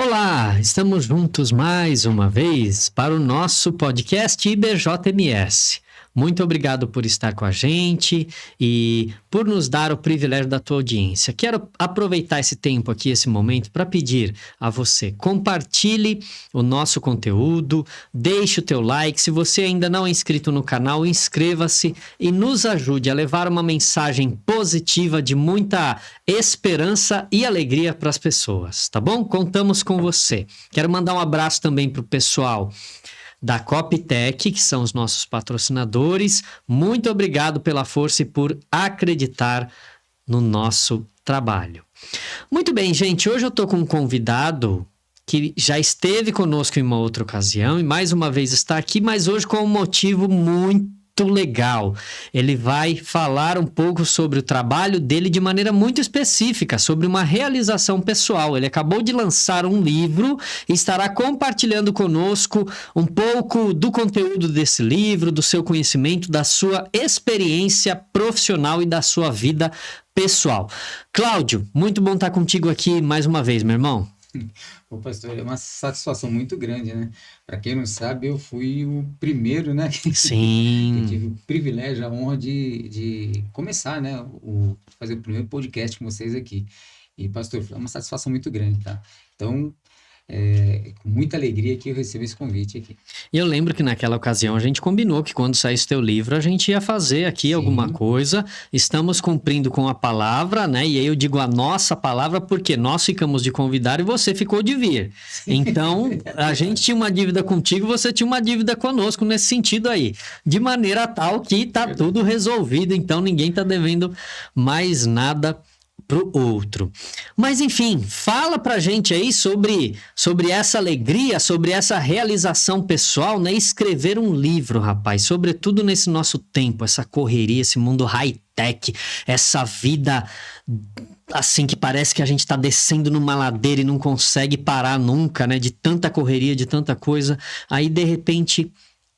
Olá, estamos juntos mais uma vez para o nosso podcast IBJMS. Muito obrigado por estar com a gente e por nos dar o privilégio da tua audiência. Quero aproveitar esse tempo aqui, esse momento, para pedir a você, compartilhe o nosso conteúdo, deixe o teu like. Se você ainda não é inscrito no canal, inscreva-se e nos ajude a levar uma mensagem positiva de muita esperança e alegria para as pessoas, tá bom? Contamos com você. Quero mandar um abraço também para o pessoal da Coptec, que são os nossos patrocinadores. Muito obrigado pela força e por acreditar no nosso trabalho. Muito bem, gente, hoje eu estou com um convidado que já esteve conosco em uma outra ocasião e mais uma vez está aqui, mas hoje com um motivo muito legal. Ele vai falar um pouco sobre o trabalho dele de maneira muito específica, sobre uma realização pessoal. Ele acabou de lançar um livro e estará compartilhando conosco um pouco do conteúdo desse livro, do seu conhecimento, da sua experiência profissional e da sua vida pessoal. Cláudio, muito bom estar contigo aqui mais uma vez, meu irmão. Ô, pastor, é uma satisfação muito grande, né? Para quem não sabe, eu fui o primeiro, né? Que tive Sim. o privilégio, a honra de começar, né? Fazer o primeiro podcast com vocês aqui. E, pastor, é uma satisfação muito grande, tá? Então, é com muita alegria que eu recebo esse convite aqui. E eu lembro que naquela ocasião a gente combinou que quando saísse teu livro a gente ia fazer aqui alguma Sim, coisa. Estamos cumprindo com a palavra, né? E aí eu digo a nossa palavra porque nós ficamos de convidar e você ficou de vir. Então, a gente tinha uma dívida contigo, você tinha uma dívida conosco nesse sentido aí. De maneira tal que tá tudo resolvido, então ninguém tá devendo mais nada pro outro. Mas enfim, fala pra gente aí sobre essa alegria, sobre essa realização pessoal, né? Escrever um livro, rapaz, sobretudo nesse nosso tempo, essa correria, esse mundo high-tech, essa vida assim que parece que a gente tá descendo numa ladeira e não consegue parar nunca, né? De tanta correria, de tanta coisa. Aí, de repente,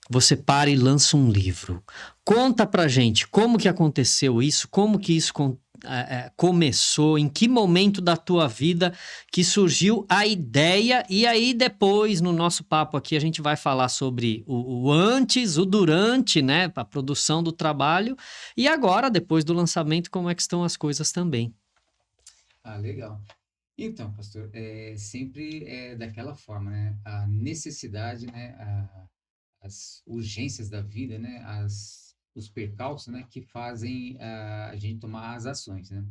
você para e lança um livro. Conta pra gente como que aconteceu isso, como que isso começou, em que momento da tua vida que surgiu a ideia, e aí depois no nosso papo aqui a gente vai falar sobre o antes, o durante, né, a produção do trabalho, e agora, depois do lançamento, como é que estão as coisas também. ah, legal. Então, pastor, sempre é daquela forma, né? A necessidade, né? As urgências da vida, né? Os percalços, né? Que fazem a gente tomar as ações, né?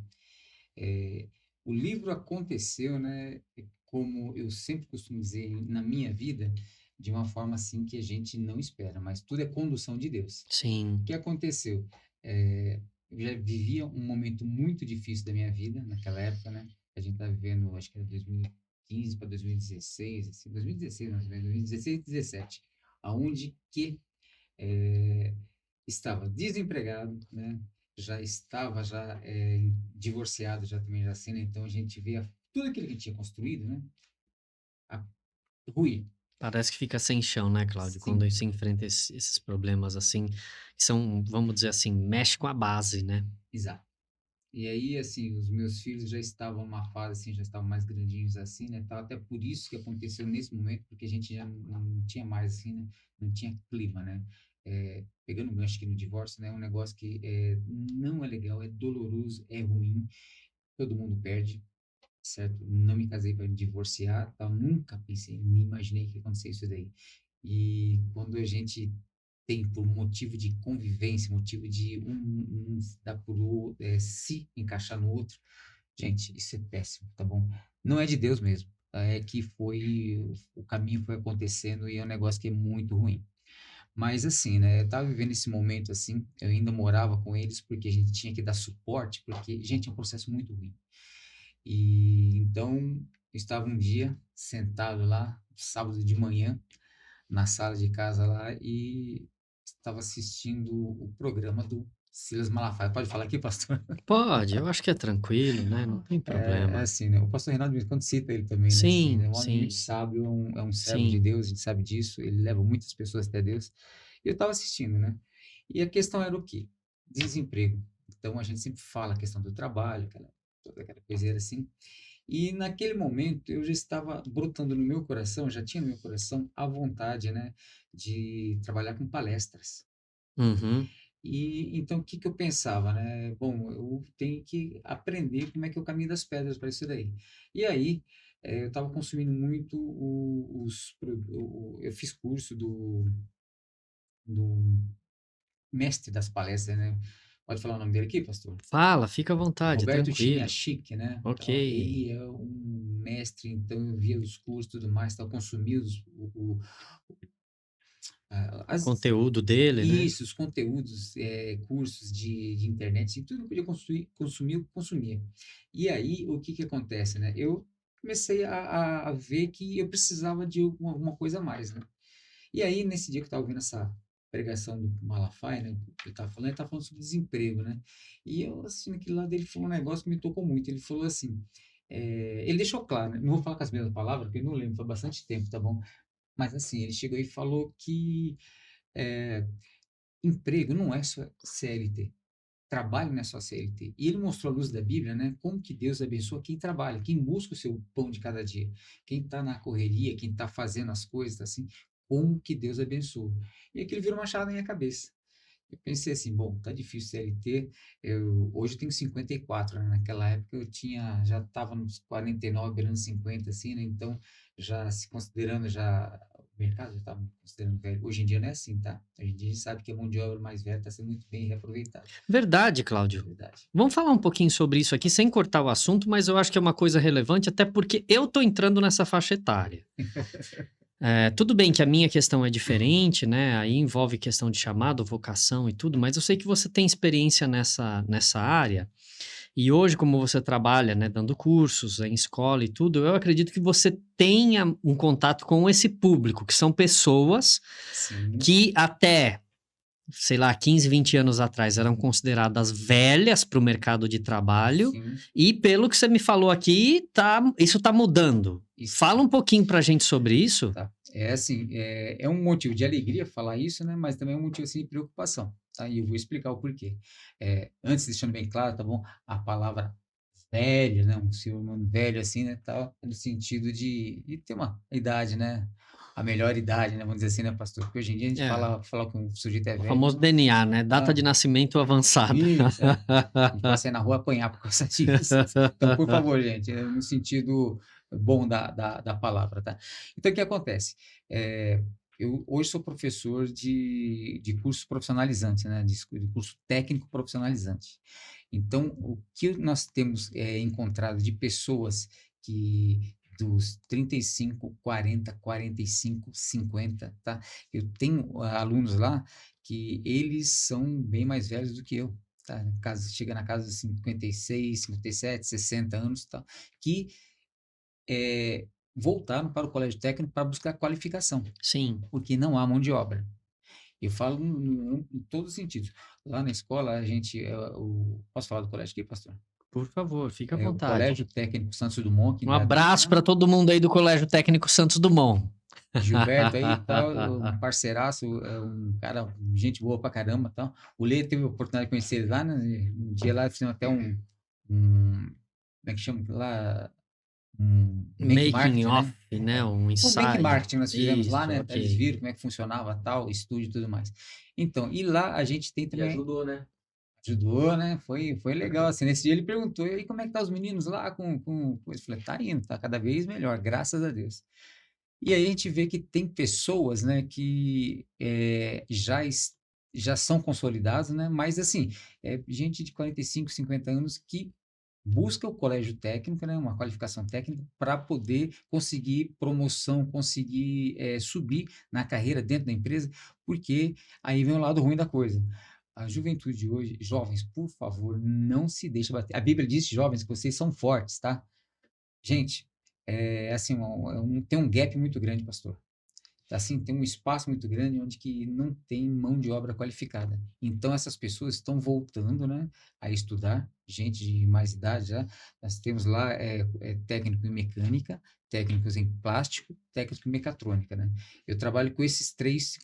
É, o livro aconteceu, né? Como eu sempre costumo dizer na minha vida, de uma forma assim que a gente não espera, mas tudo é condução de Deus. O Sim. que aconteceu? É, eu já vivia um momento muito difícil da minha vida naquela época, né? A gente tá vivendo, acho que era 2015 para 2016, assim, 2016, mais ou menos, 2016 e 2017, aonde que é, estava desempregado, né? Já estava divorciado, já também já assim, né? Então a gente via tudo aquilo que tinha construído, né? A ruir. Parece que fica sem chão, né, Cláudio? Quando Sim, se enfrenta esses problemas assim, que são, vamos dizer assim, mexe com a base, né? exato. E aí, assim, os meus filhos já estavam numa fase, assim, já estavam mais grandinhos, assim, né, tal, até por isso que aconteceu nesse momento, porque a gente já não tinha mais, assim, né, não tinha clima, né, pegando o gancho aqui no divórcio, né, é um negócio que não é legal, é doloroso, é ruim, todo mundo perde, certo? Não me casei para divorciar, tal, nunca pensei, nem imaginei que ia acontecer isso daí. E quando a gente tem por motivo de convivência, motivo de um dar se encaixar no outro, gente, isso é péssimo, tá bom? Não é de Deus mesmo, tá? É que o caminho foi acontecendo e é um negócio que é muito ruim. Mas assim, né, eu tava vivendo esse momento assim, eu ainda morava com eles porque a gente tinha que dar suporte, porque, gente, é um processo muito ruim. E então, eu estava um dia sentado lá, sábado de manhã, na sala de casa lá e estava assistindo o programa do Silas Malafaia. Pode falar aqui, pastor? Pode, eu acho que é tranquilo, né? Não tem É problema. assim, né? O pastor Renato, de vez em quando, cita ele também, né? Assim, né? Sim, Um homem muito sim, sábio, é um servo de sim. Deus, a gente sabe disso. Ele leva muitas pessoas até Deus. E eu estava assistindo, né? E a questão era o quê? Desemprego. Então, a gente sempre fala a questão do trabalho, toda aquela coiseira assim. E naquele momento eu já estava brotando no meu coração, já tinha no meu coração a vontade, né, de trabalhar com palestras. Uhum. E então o que que eu pensava, né? Bom, eu tenho que aprender como é que é o caminho das pedras para isso daí. E aí, eu estava consumindo muito eu fiz curso do mestre das palestras, né? Pode falar o nome dele aqui, pastor? Fala, fica à vontade, Roberto tranquilo. Chiniachik, né? Então, Ok. ele é um mestre, então eu via os cursos e tudo mais, então consumia O as conteúdo dele, né? isso, os conteúdos, cursos de internet, assim, tudo que eu podia consumir, eu consumia. E aí, o que que acontece, né? Eu comecei a ver que eu precisava de alguma coisa a mais, né? E aí, nesse dia que eu estava ouvindo essa pregação do Malafaia, né? Que ele estava falando sobre desemprego, né? E eu, assistindo aquilo lá dele, falou um negócio que me tocou muito. Ele falou assim, ele deixou claro, né? Não vou falar com as mesmas palavras, porque eu não lembro, foi bastante tempo, tá bom? Mas assim, ele chegou e falou que eh, emprego não é só CLT, trabalho não é só CLT. E ele mostrou à luz da Bíblia, né, como que Deus abençoa quem trabalha, quem busca o seu pão de cada dia, quem está na correria, quem está fazendo as coisas assim, como que Deus abençoa. E aquilo virou uma chave na minha cabeça. Eu pensei assim, bom, tá difícil CLT, hoje eu tenho 54, né? Naquela época eu já estava nos 49, beirando 50, assim, né? Então, já se considerando o mercado já estava me considerando velho. Hoje em dia não é assim, tá? Hoje em dia a gente sabe que a mão de obra mais velha está sendo muito bem reaproveitada, Verdade, é Cláudio. verdade. Vamos falar um pouquinho sobre isso aqui, sem cortar o assunto, mas eu acho que é uma coisa relevante, até porque eu tô entrando nessa faixa etária. Tudo bem que a minha questão é diferente, né? Aí envolve questão de chamado, vocação e tudo, mas eu sei que você tem experiência nessa área. E hoje, como você trabalha, né, dando cursos em escola e tudo, eu acredito que você tenha um contato com esse público, que são pessoas Sim, que até, sei lá, 15, 20 anos atrás eram consideradas velhas para o mercado de trabalho, sim, e pelo que você me falou aqui, isso tá mudando. isso. Fala um pouquinho pra gente sobre isso. Tá. É assim, é um motivo de alegria falar isso, né, mas também é um motivo, assim, de preocupação, tá, e eu vou explicar o porquê. Antes, deixando bem claro, tá bom, a palavra velho, né, um ser humano velho, assim, né, tal, no sentido de ter uma idade, né, a melhor idade, né, vamos dizer assim, né, pastor, porque hoje em dia a gente É, fala que um sujeito é o velho, famoso DNA, né? Data ah, de nascimento avançada. isso, a gente pode sair na rua e apanhar por causa disso. Então, por favor, gente, no sentido bom da palavra, tá? Então, o que acontece? Eu hoje sou professor de curso profissionalizante, né? De curso técnico profissionalizante. Então, o que nós temos encontrado de pessoas que dos 35, 40, 45, 50, tá? Eu tenho alunos lá que eles são bem mais velhos do que eu, tá? Chega na casa de 56, 57, 60 anos, tá? Que voltaram para o colégio técnico para buscar qualificação, Sim, porque não há mão de obra. Eu falo em todos os sentidos. Lá na escola, a gente, posso falar do colégio aqui, pastor? por favor, fica à É o vontade. Colégio Técnico Santos Dumont, que Um dá dentro abraço lá. para todo mundo aí do Colégio Técnico Santos Dumont. Gilberto aí, tal, um parceiraço, um cara, gente boa pra caramba, tal. O Lê teve a oportunidade de conhecer ele lá, né? Um dia lá fizemos até como é que chama lá? Make Making marketing, off, né? né? Um Um make ensaio. marketing nós fizemos lá, Isso, né? Eles ok. viram como é que funcionava tal, estúdio e tudo mais. Então, e lá a gente tem E também, ajudou, né? ajudou, né? Foi legal, assim. Nesse dia ele perguntou, e aí, como é que tá os meninos lá com coisa? Eu falei, tá indo, tá cada vez melhor, graças a Deus. E aí a gente vê que tem pessoas, né, que já são consolidados, né, mas assim, gente de 45, 50 anos que busca o colégio técnico, né, uma qualificação técnica para poder conseguir promoção, conseguir subir na carreira dentro da empresa, porque aí vem o lado ruim da coisa. A juventude de hoje, jovens, por favor, não se deixe bater. A Bíblia diz, jovens, que vocês são fortes, tá? Gente, assim, tem um gap muito grande, pastor. Assim, tem um espaço muito grande onde que não tem mão de obra qualificada. Então, essas pessoas estão voltando, né, a estudar, gente de mais idade já. Nós temos lá técnico em mecânica, técnicos em plástico, técnico em mecatrônica, né? Eu trabalho com esses três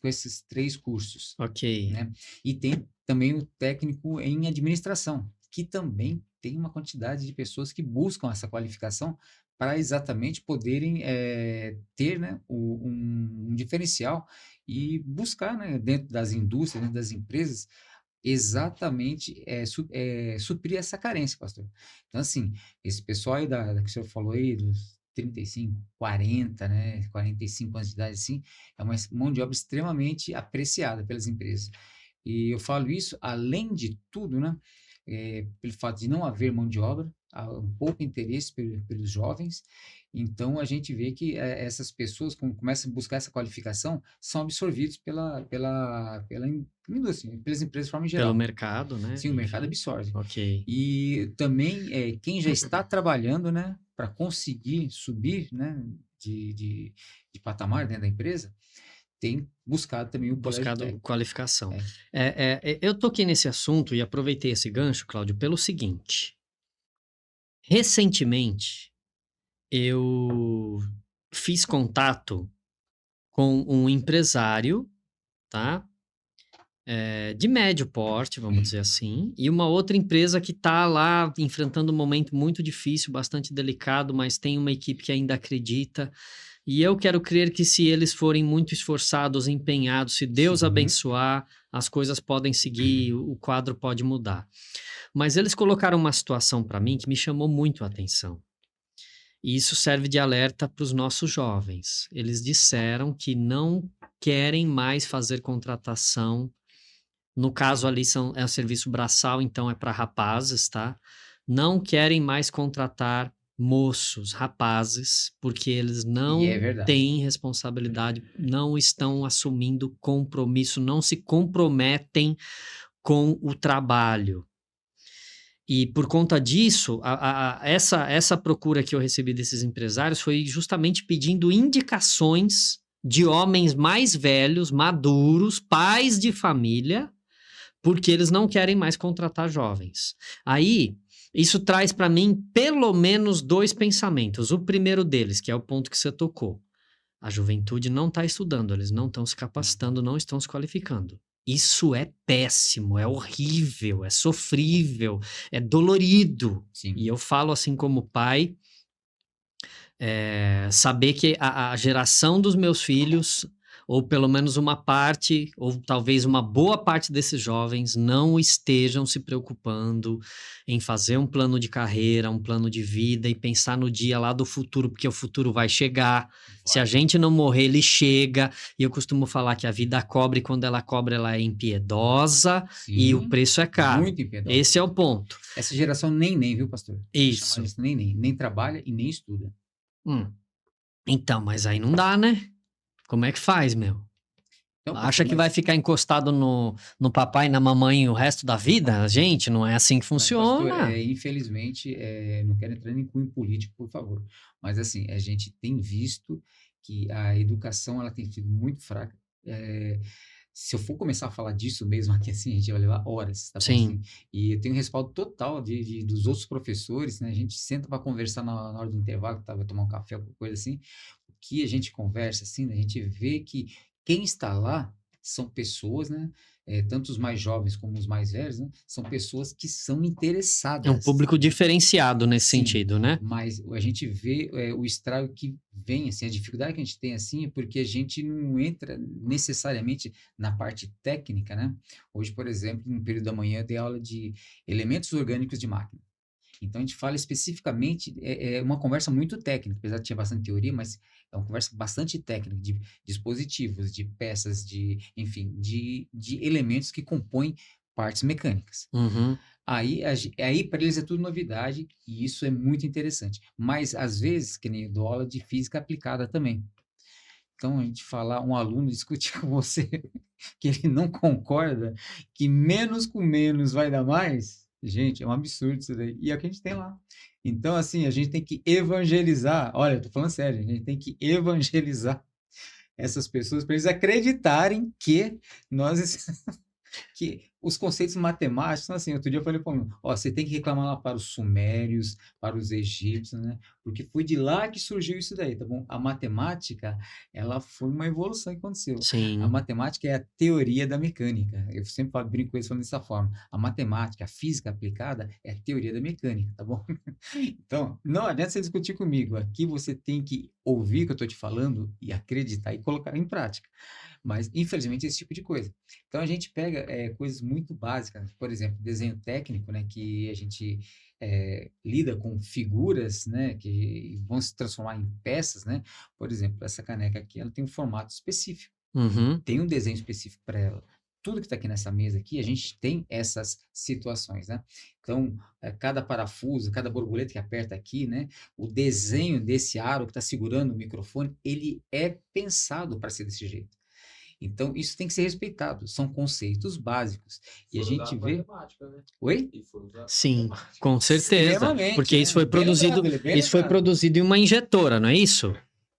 cursos, Ok. né? E tem também o técnico em administração, que também tem uma quantidade de pessoas que buscam essa qualificação para exatamente poderem ter, né, um diferencial e buscar, né, dentro das indústrias, dentro das empresas, exatamente suprir essa carência, pastor. Então, assim, esse pessoal aí que o senhor falou aí, dos 35, 40, né, 45 anos de idade, assim, é uma mão de obra extremamente apreciada pelas empresas. E eu falo isso, além de tudo, né, pelo fato de não haver mão de obra, há um pouco interesse pelos jovens, então a gente vê que essas pessoas, quando começam a buscar essa qualificação, são absorvidos pela indústria, pelas empresas de forma Pelo geral. mercado, né? Sim, o mercado Enfim. absorve. Ok. E também quem já está trabalhando, né, para conseguir subir, né, de patamar dentro da empresa, tem buscado também o colégio Buscado técnico. qualificação. É. Eu toquei nesse assunto e aproveitei esse gancho, Cláudio, pelo seguinte. Recentemente, eu fiz contato com um empresário, tá? De médio porte, vamos dizer assim, e uma outra empresa que está lá enfrentando um momento muito difícil, bastante delicado, mas tem uma equipe que ainda acredita. E eu quero crer que se eles forem muito esforçados, empenhados, se Deus Sim. abençoar, as coisas podem seguir, o quadro pode mudar. Mas eles colocaram uma situação para mim que me chamou muito a atenção. E isso serve de alerta para os nossos jovens. Eles disseram que não querem mais fazer contratação. No caso ali é um serviço braçal, então é para rapazes, tá? Não querem mais contratar moços, rapazes, porque eles E é não verdade. têm responsabilidade, não estão assumindo compromisso, não se comprometem com o trabalho. E por conta disso, essa procura que eu recebi desses empresários foi justamente pedindo indicações de homens mais velhos, maduros, pais de família, porque eles não querem mais contratar jovens. Aí, isso traz para mim pelo menos 2 pensamentos. O primeiro deles, que é o ponto que você tocou. A juventude não está estudando, eles não estão se capacitando, não estão se qualificando. Isso é péssimo, é horrível, é sofrível, é dolorido. Sim. E eu falo assim como pai, saber que a geração dos meus filhos, ou pelo menos uma parte, ou talvez uma boa parte desses jovens, não estejam se preocupando em fazer um plano de carreira, um plano de vida e pensar no dia lá do futuro, porque o futuro vai chegar. Se a gente não morrer, ele chega. E eu costumo falar que a vida cobra, e quando ela cobra, ela é impiedosa. Sim, e o preço é caro. muito impiedosa. Esse é o ponto. Essa geração nem, viu, pastor? Isso. Nem trabalha e nem estuda. Então, mas aí não dá, né? Como é que faz, meu? Então, Acha que vai ficar encostado no papai e na mamãe o resto da vida? Gente, não é assim que funciona. Pastor, infelizmente, não quero entrar em cunho político, por favor, mas assim, a gente tem visto que a educação ela tem sido muito fraca. Se eu for começar a falar disso mesmo aqui assim, a gente vai levar horas, tá? Sim. Assim, e eu tenho respaldo total dos outros professores, né? A gente senta para conversar na hora do intervalo, vai tomar um café, alguma coisa assim, o que a gente conversa, assim, né? A gente vê que quem está lá são pessoas, né? Tanto os mais jovens como os mais velhos, né? São pessoas que são interessadas. É um público diferenciado nesse Sim, sentido, né? Mas a gente vê o estrago que vem, assim, a dificuldade que a gente tem, assim, é porque a gente não entra necessariamente na parte técnica, né? Hoje, por exemplo, no período da manhã, eu dei aula de elementos orgânicos de máquina. Então, a gente fala especificamente, é uma conversa muito técnica, apesar de ter bastante teoria, mas é uma conversa bastante técnica, de dispositivos, de peças, enfim, de elementos que compõem partes mecânicas. Uhum. Aí para eles é tudo novidade, e isso é muito interessante. Mas, às vezes, que nem eu dou aula de física aplicada também. Então, a gente falar, um aluno discutir com você que ele não concorda, que menos com menos vai dar mais, gente, é um absurdo isso daí. E é o que a gente tem lá. Então, assim, a gente tem que evangelizar. Olha, eu tô falando sério, a gente tem que evangelizar essas pessoas para eles acreditarem que nós que os conceitos matemáticos são assim. Outro dia eu falei para um aluno, ó, você tem que reclamar lá para os sumérios, para os egípcios, né? Porque foi de lá que surgiu isso daí, tá bom? A matemática, ela foi uma evolução que aconteceu. A Sim, matemática é a teoria da mecânica. Eu sempre brinco com eles falando dessa forma. A matemática, a física aplicada é a teoria da mecânica, tá bom? Então, não adianta você discutir comigo. Aqui você tem que ouvir o que eu estou te falando e acreditar e colocar em prática. Mas, infelizmente, esse tipo de coisa. Então, a gente pega coisas muito básicas, por exemplo, desenho técnico, né, que a gente lida com figuras, né, que vão se transformar em peças, né? Por exemplo, essa caneca aqui, ela tem um formato específico, uhum, tem um desenho específico para ela. Tudo que está aqui nessa mesa aqui, a gente tem essas situações, né? Então, cada parafuso, cada borboleta que aperta aqui, né? O desenho desse aro que está segurando o microfone, ele é pensado para ser desse jeito. Então, isso tem que ser respeitado. São conceitos básicos. E a gente vê. Matemática, né? Oi? E foi usado sim, matemática. com certeza, Extremamente, porque né? Bem lembrado, ele é bem isso foi lembrado. produzido em uma injetora, não é isso?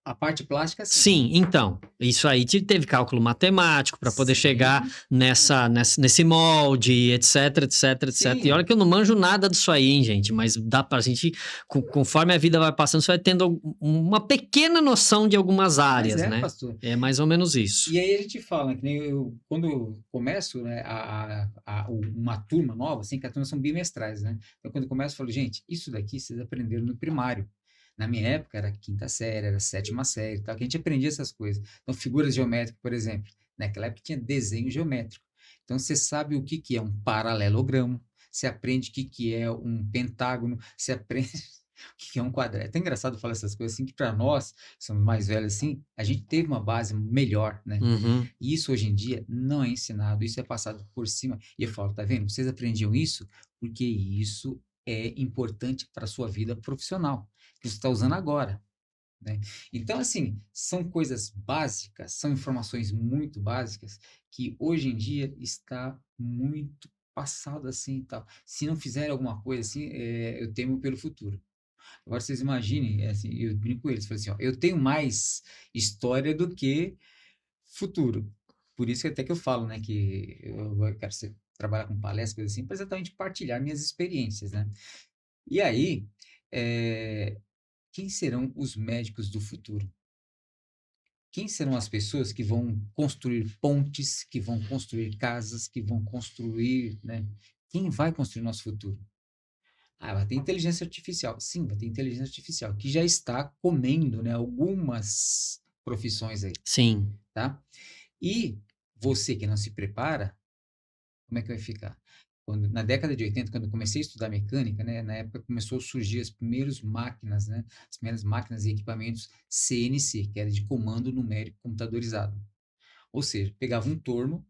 A parte plástica, sim. Sim, então, isso aí teve cálculo matemático para poder chegar Sim, nesse molde, etc, etc, etc. E olha sim. que eu não manjo nada disso aí, hein, gente, mas dá pra gente, conforme a vida vai passando, você vai tendo uma pequena noção de algumas Mas áreas, é, né? pastor. É mais ou menos isso. E aí a gente fala, que nem quando eu começo, né, uma turma nova, assim, que as turmas são bimestrais, né? Então, quando eu começo, eu falo, gente, isso daqui vocês aprenderam no primário. Na minha época era quinta série, era sétima série, tal, que a gente aprendia essas coisas. Então, figuras geométricas, por exemplo, naquela época tinha desenho geométrico. Então, você sabe o que que é um paralelogramo, você aprende o que que é um pentágono, você aprende o que que é um quadrado. É até engraçado falar essas coisas assim, que para nós, que somos mais velhos assim, a gente teve uma base melhor, né? Uhum. E isso hoje em dia não é ensinado, isso é passado por cima. E eu falo, tá vendo? Vocês aprendiam isso porque isso é importante para a sua vida profissional, que você está usando agora, né? Então, assim, são coisas básicas, são informações muito básicas que hoje em dia está muito passado assim e tal. Se não fizerem alguma coisa assim, eu temo pelo futuro. Agora vocês imaginem, assim, eu brinco com eles, falei assim, ó, eu tenho mais história do que futuro. Por isso que até que eu falo, né, que eu quero trabalhar com palestras, coisas assim, para exatamente partilhar minhas experiências, né? E aí, quem serão os médicos do futuro? Quem serão as pessoas que vão construir pontes, que vão construir casas, que vão construir, né? Quem vai construir nosso futuro? Ah, vai ter inteligência artificial. Sim, vai ter inteligência artificial, que já está comendo, né, algumas profissões aí, Sim, tá? E você que não se prepara, como é que vai ficar? Na década de 80, quando eu comecei a estudar mecânica, né, na época começou a surgir as primeiras máquinas, né, as primeiras máquinas e equipamentos CNC, que era de comando numérico computadorizado. Ou seja, pegava um torno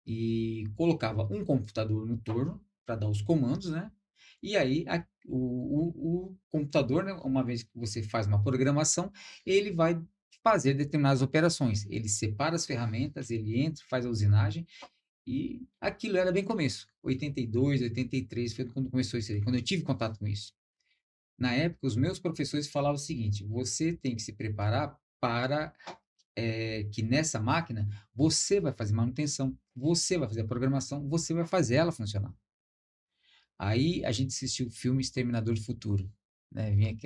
e colocava um computador no torno para dar os comandos, né? E aí o computador, né, uma vez que você faz uma programação, ele vai fazer determinadas operações. Ele separa as ferramentas, ele entra, faz a usinagem e aquilo era bem começo. 82, 83 foi quando começou isso aí, quando eu tive contato com isso. Na época, os meus professores falavam o seguinte: você tem que se preparar para que nessa máquina você vai fazer manutenção, você vai fazer a programação, você vai fazer ela funcionar. Aí a gente assistiu o filme Exterminador do Futuro, né? Vinha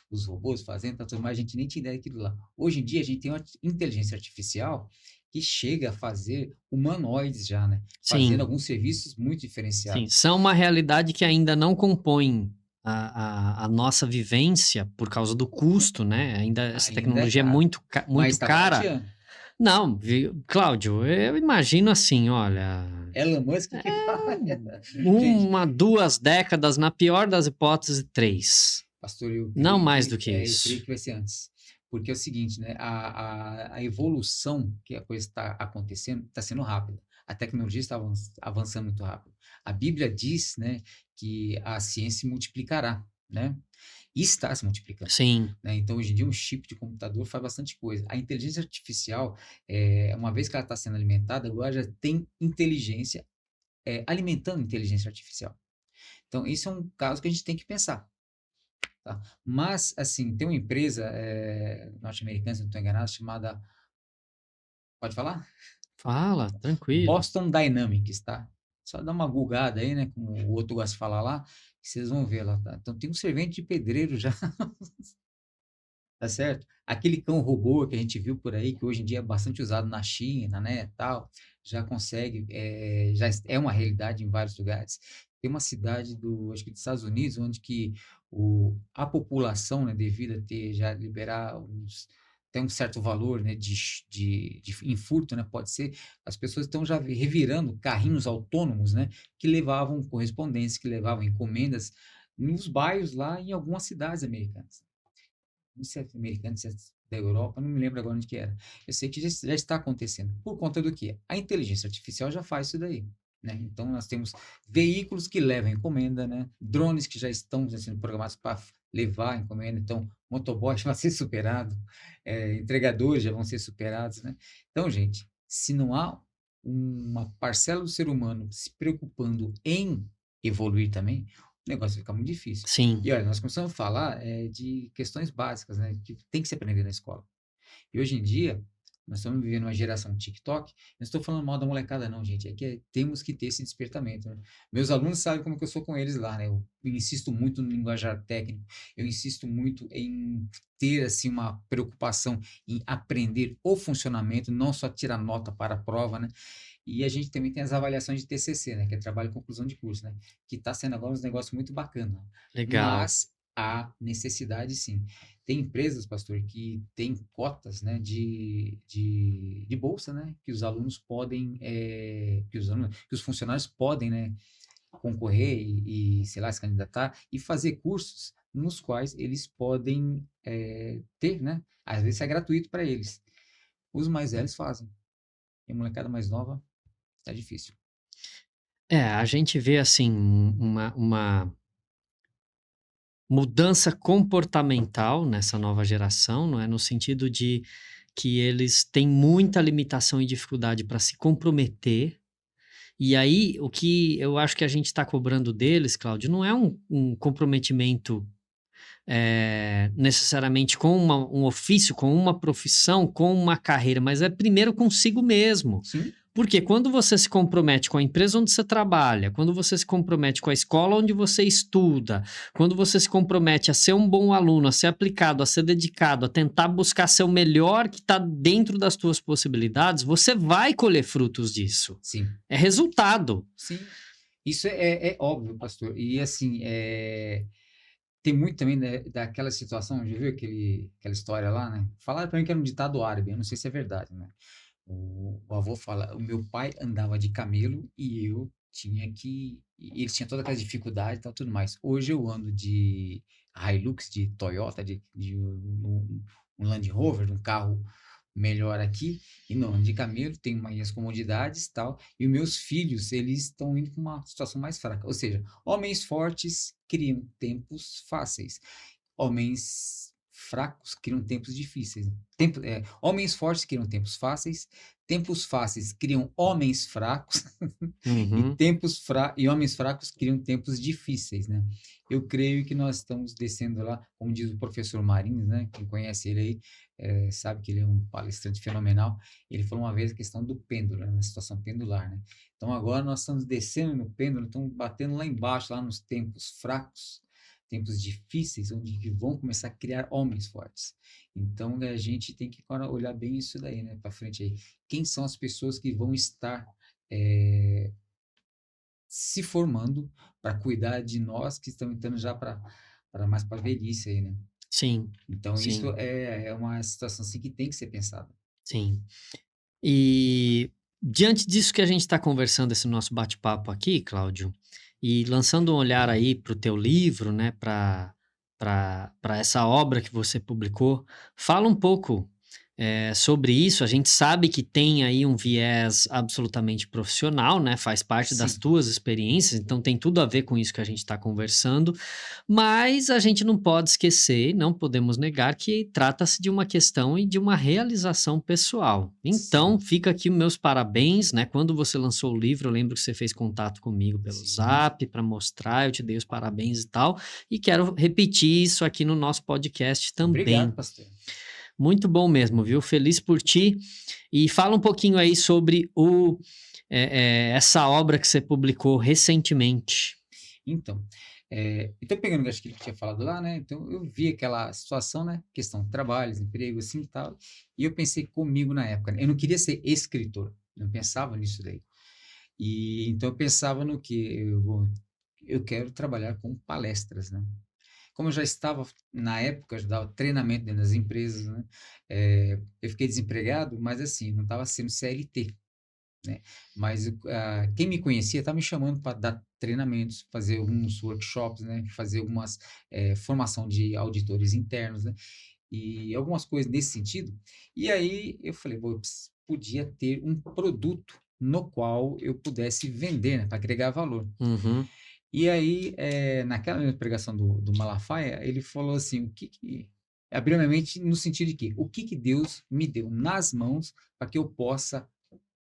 os robôs fazendo, tá tudo mais, a gente nem tinha ideia daquilo lá. Hoje em dia a gente tem uma inteligência artificial que chega a fazer humanoides já, né? Fazendo sim, alguns serviços muito sim. diferenciados. São uma realidade que ainda não compõe a nossa vivência por causa do custo, né? Ainda essa Ainda é tecnologia é caro, mas muito está cara. barateando. Não, Cláudio, eu imagino assim, olha, Elon Musk que fala. Gente, uma, 2 décadas, na pior das hipóteses, 3. pastor, eu Não creio mais que, do que eu creio isso. que vai ser antes. Porque é o seguinte, né? A evolução que a coisa está acontecendo está sendo rápida. A tecnologia está avançando muito rápido. A Bíblia diz, né, que a ciência se multiplicará, né? E está se multiplicando. Sim, Né? Então, hoje em dia, um chip de computador faz bastante coisa. A inteligência artificial, uma vez que ela está sendo alimentada, agora já tem inteligência, alimentando inteligência artificial. Então, isso é um caso que a gente tem que pensar. Tá? Mas, assim, tem uma empresa norte-americana, se não estou enganado, chamada. Pode falar? Fala, tranquilo. Boston Dynamics, tá? Só dá uma googada aí, né? Como o outro gosta de falar lá, que vocês vão ver lá, tá? Então tem um servente de pedreiro já, tá certo? Aquele cão robô que a gente viu por aí, que hoje em dia é bastante usado na China, né, tal, já consegue, já é uma realidade em vários lugares. Tem uma cidade acho que dos Estados Unidos, onde que a população, né, devido a ter já liberar tem um certo valor, né, de em furto, né, pode ser, as pessoas estão já revirando carrinhos autônomos, né, que levavam correspondências, que levavam encomendas nos bairros lá em algumas cidades americanas. Não sei se é americano, se é da Europa, não me lembro agora onde que era. Eu sei que já está acontecendo. Por conta do quê? A inteligência artificial já faz isso daí, né? Então, nós temos veículos que levam encomenda, né? Drones que já estão sendo programados para levar encomenda. Então, motoboy vai ser superado, entregadores já vão ser superados, né? Então, gente, se não há uma parcela do ser humano se preocupando em evoluir também, o negócio fica muito difícil. Sim, E olha, nós começamos a falar de questões básicas, né, que tem que se aprender na escola. E hoje em dia, nós estamos vivendo uma geração TikTok, não estou falando mal da molecada não, gente, é que temos que ter esse despertamento, né? Meus alunos sabem como que eu sou com eles lá, né? Eu insisto muito no linguajar técnico, eu insisto muito em ter, assim, uma preocupação em aprender o funcionamento, não só tirar nota para a prova, né? E a gente também tem as avaliações de TCC, né, que é trabalho e conclusão de curso, né, que está sendo agora um negócio muito bacana. legal. Mas há necessidade, sim. Tem empresas, pastor, que têm cotas, né, de bolsa, né, que os alunos podem, que os funcionários podem, né, concorrer sei lá, se candidatar e fazer cursos nos quais eles podem ter, né, às vezes é gratuito para eles. Os mais velhos fazem. E a molecada mais nova tá difícil. A gente vê assim uma mudança comportamental nessa nova geração, não é? No sentido de que eles têm muita limitação e dificuldade para se comprometer. E aí, o que eu acho que a gente está cobrando deles, Cláudio, não é um comprometimento necessariamente com um ofício, com uma profissão, com uma carreira, mas é primeiro consigo mesmo. Sim, Porque quando você se compromete com a empresa onde você trabalha, quando você se compromete com a escola onde você estuda, quando você se compromete a ser um bom aluno, a ser aplicado, a ser dedicado, a tentar buscar ser o melhor que está dentro das suas possibilidades, você vai colher frutos disso. sim, É resultado. sim. Isso é óbvio, pastor. E assim, tem muito também, né, daquela situação, já viu aquela história lá, né? Falaram para mim que era um ditado árabe, eu não sei se é verdade, né? O avô fala, o meu pai andava de camelo e eu tinha que. E eles tinham toda aquela dificuldade e tal, tudo mais. Hoje eu ando de Hilux, de Toyota, de um Land Rover, um carro melhor aqui, e não ando de camelo, tenho mais comodidades e tal. E os meus filhos, eles estão indo para uma situação mais fraca. Ou seja, homens fortes criam tempos fáceis. Homens fracos criam tempos difíceis. Homens fortes criam tempos fáceis criam homens fracos Uhum. e homens fracos criam tempos difíceis, né? Eu creio que nós estamos descendo lá, como diz o professor Marins, né? Quem conhece ele aí sabe que ele é um palestrante fenomenal. Ele falou uma vez a questão do pêndulo, né? Na situação pendular, né? Então agora nós estamos descendo no pêndulo, estamos batendo lá embaixo, lá nos tempos fracos, tempos difíceis, onde que vão começar a criar homens fortes. Então, a gente tem que agora olhar bem isso daí, né, para frente aí. Quem são as pessoas que vão estar se formando para cuidar de nós que estamos entrando já para mais para a velhice aí, né? Sim, Então, isso sim, é uma situação assim que tem que ser pensada. sim. E diante disso que a gente está conversando, esse nosso bate-papo aqui, Cláudio, e lançando um olhar aí para o teu livro, né, para essa obra que você publicou, fala um pouco sobre isso. A gente sabe que tem aí um viés absolutamente profissional, né, faz parte das Sim, tuas experiências, então tem tudo a ver com isso que a gente está conversando, mas a gente não pode esquecer, não podemos negar que trata-se de uma questão e de uma realização pessoal. Então, sim, fica aqui meus parabéns, né? Quando você lançou o livro, eu lembro que você fez contato comigo pelo sim. Zap para mostrar, eu te dei os parabéns e tal, e quero repetir isso aqui no nosso podcast Obrigado, também. pastor. Muito bom mesmo, viu? Feliz por ti. E fala um pouquinho aí sobre essa obra que você publicou recentemente. Então, então pegando o gancho que ele tinha falado lá, né? Então eu vi aquela situação, né? Questão de trabalhos, emprego, assim e tal. E eu pensei comigo na época, né? Eu não queria ser escritor, não pensava nisso daí. E então eu pensava no que eu quero trabalhar com palestras, né? Como eu já estava, na época, eu já dava treinamento dentro das empresas, né? Eu fiquei desempregado, mas assim, não estava sendo CLT, né? Mas quem me conhecia estava me chamando para dar treinamentos, fazer alguns workshops, né? Fazer algumas formação de auditores internos, né? E algumas coisas nesse sentido. E aí eu falei, podia ter um produto no qual eu pudesse vender, né? Para agregar valor. Uhum. E aí, naquela mesma pregação do Malafaia, ele falou assim, abriu minha mente no sentido de que, o que que Deus me deu nas mãos para que eu possa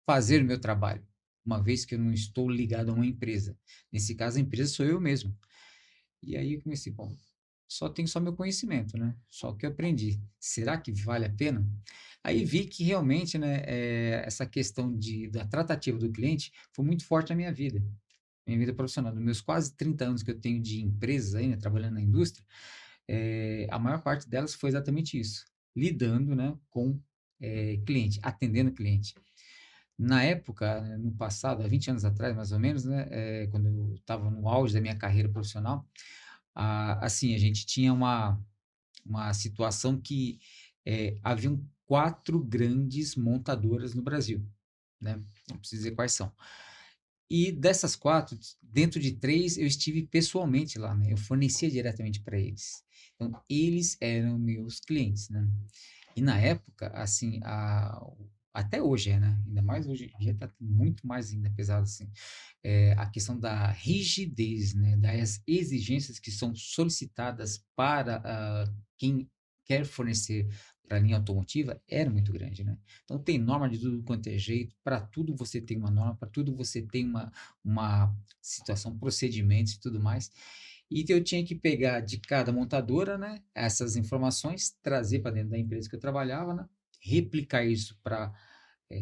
fazer o meu trabalho, uma vez que eu não estou ligado a uma empresa. Nesse caso, a empresa sou eu mesmo. E aí eu comecei, bom, só tenho só meu conhecimento, né? Só o que eu aprendi. Será que vale a pena? Aí vi que realmente, né, essa questão da tratativa do cliente foi muito forte na minha vida profissional, nos meus quase 30 anos que eu tenho de empresas aí, né, trabalhando na indústria, a maior parte delas foi exatamente isso, lidando, né, com cliente, atendendo cliente. Na época, né, no passado, há 20 anos atrás, mais ou menos, né, quando eu estava no auge da minha carreira profissional, assim, a gente tinha uma situação que haviam 4 grandes montadoras no Brasil, né? Não preciso dizer quais são. E dessas 4, dentro de 3 eu estive pessoalmente lá, né, eu fornecia diretamente para eles. Então, eles eram meus clientes, né. E na época, assim, até hoje né, ainda mais hoje em dia está muito mais ainda pesado, assim, a questão da rigidez, né, das exigências que são solicitadas para, quem quer fornecer para a linha automotiva era muito grande, né. Então tem norma de tudo quanto é jeito, para tudo você tem uma norma, para tudo você tem uma situação, procedimentos e tudo mais. E eu tinha que pegar de cada montadora, né, essas informações, trazer para dentro da empresa que eu trabalhava, né, replicar isso para,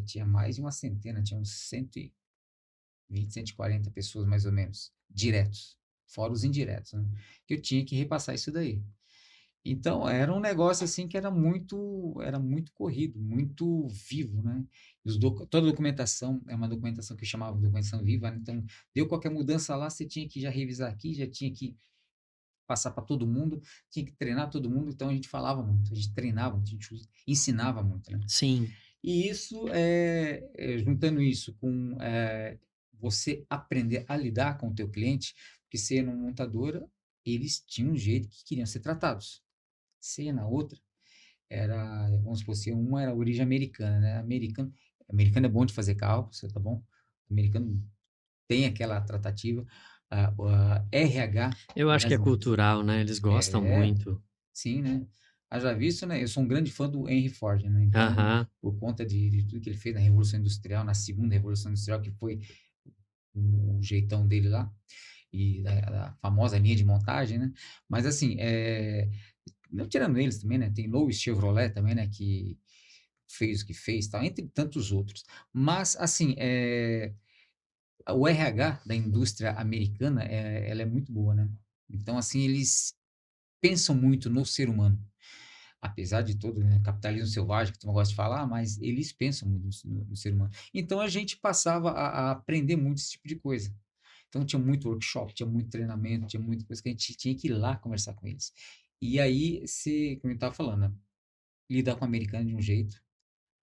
tinha mais de uma centena, tinha uns 120, 140 pessoas mais ou menos, diretos, fora os indiretos, né, que eu tinha que repassar isso daí. Então, era um negócio, assim, que era muito corrido, muito vivo, né. Toda a documentação é uma documentação que eu chamava de documentação viva, né, então, deu qualquer mudança lá, você tinha que já revisar aqui, já tinha que passar para todo mundo, tinha que treinar todo mundo, então a gente falava muito, a gente treinava muito, a gente ensinava muito, né. Sim, E isso, juntando isso com, você aprender a lidar com o teu cliente, porque você ia numa montadora, eles tinham um jeito que queriam ser tratados. Você ia na outra, vamos supor assim, uma era a origem americana, né, americano é bom de fazer carro, você tá bom, americano tem aquela tratativa, o RH eu acho que é brasileiro cultural, né? Eles gostam é, muito. sim, né. Haja visto, né, eu sou um grande fã do Henry Ford, né, então, Aham. por conta de tudo que ele fez na Revolução Industrial, na segunda Revolução Industrial, que foi o jeitão dele lá, e da famosa linha de montagem, né. Mas assim, não tirando eles também, né, tem Louis Chevrolet também, né, que fez o que fez, tal, entre tantos outros. Mas assim, o RH da indústria americana, ela é muito boa, né. Então assim, eles pensam muito no ser humano. Apesar de todo, né, capitalismo selvagem que tu não gosta de falar, mas eles pensam muito no ser humano. Então a gente passava a aprender muito esse tipo de coisa. Então tinha muito workshop, tinha muito treinamento, tinha muita coisa que a gente tinha que ir lá conversar com eles. E aí você, como eu estava falando, né, lidar com o americano de um jeito,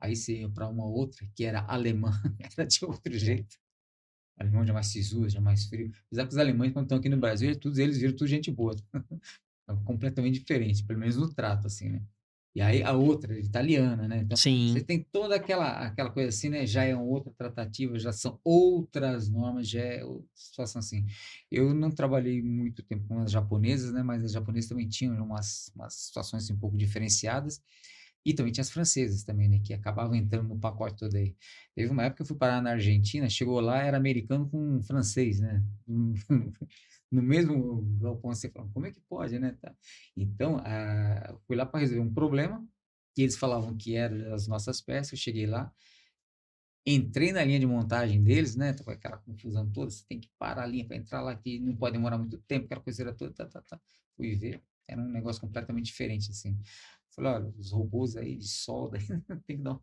aí você ia para uma outra que era alemã, era de outro jeito. Alemão já mais sisudo, já mais frio. Apesar que os alemães, quando estão aqui no Brasil, todos eles viram tudo gente boa. É completamente diferente, pelo menos no trato, assim, né. E aí a outra, italiana, né, então você Sim. tem toda aquela coisa assim, né, já é uma outra tratativa, já são outras normas, já é outra situação assim. Eu não trabalhei muito tempo com as japonesas, né, mas as japonesas também tinham umas situações, assim, um pouco diferenciadas, e também tinha as francesas também, né, que acabavam entrando no pacote todo aí. Teve uma época que eu fui parar na Argentina, chegou lá, era americano com francês, né, no mesmo galpão, você fala: "Como é que pode, né, tá". Então, fui lá para resolver um problema, que eles falavam que eram as nossas peças. Eu cheguei lá, entrei na linha de montagem deles, né? Tava aquela confusão toda, você tem que parar a linha para entrar lá, que não pode demorar muito tempo, aquela coisa toda, tá, tá, tá. Fui ver, era um negócio completamente diferente, assim. Falei, olha, os robôs aí de solda, tem que dar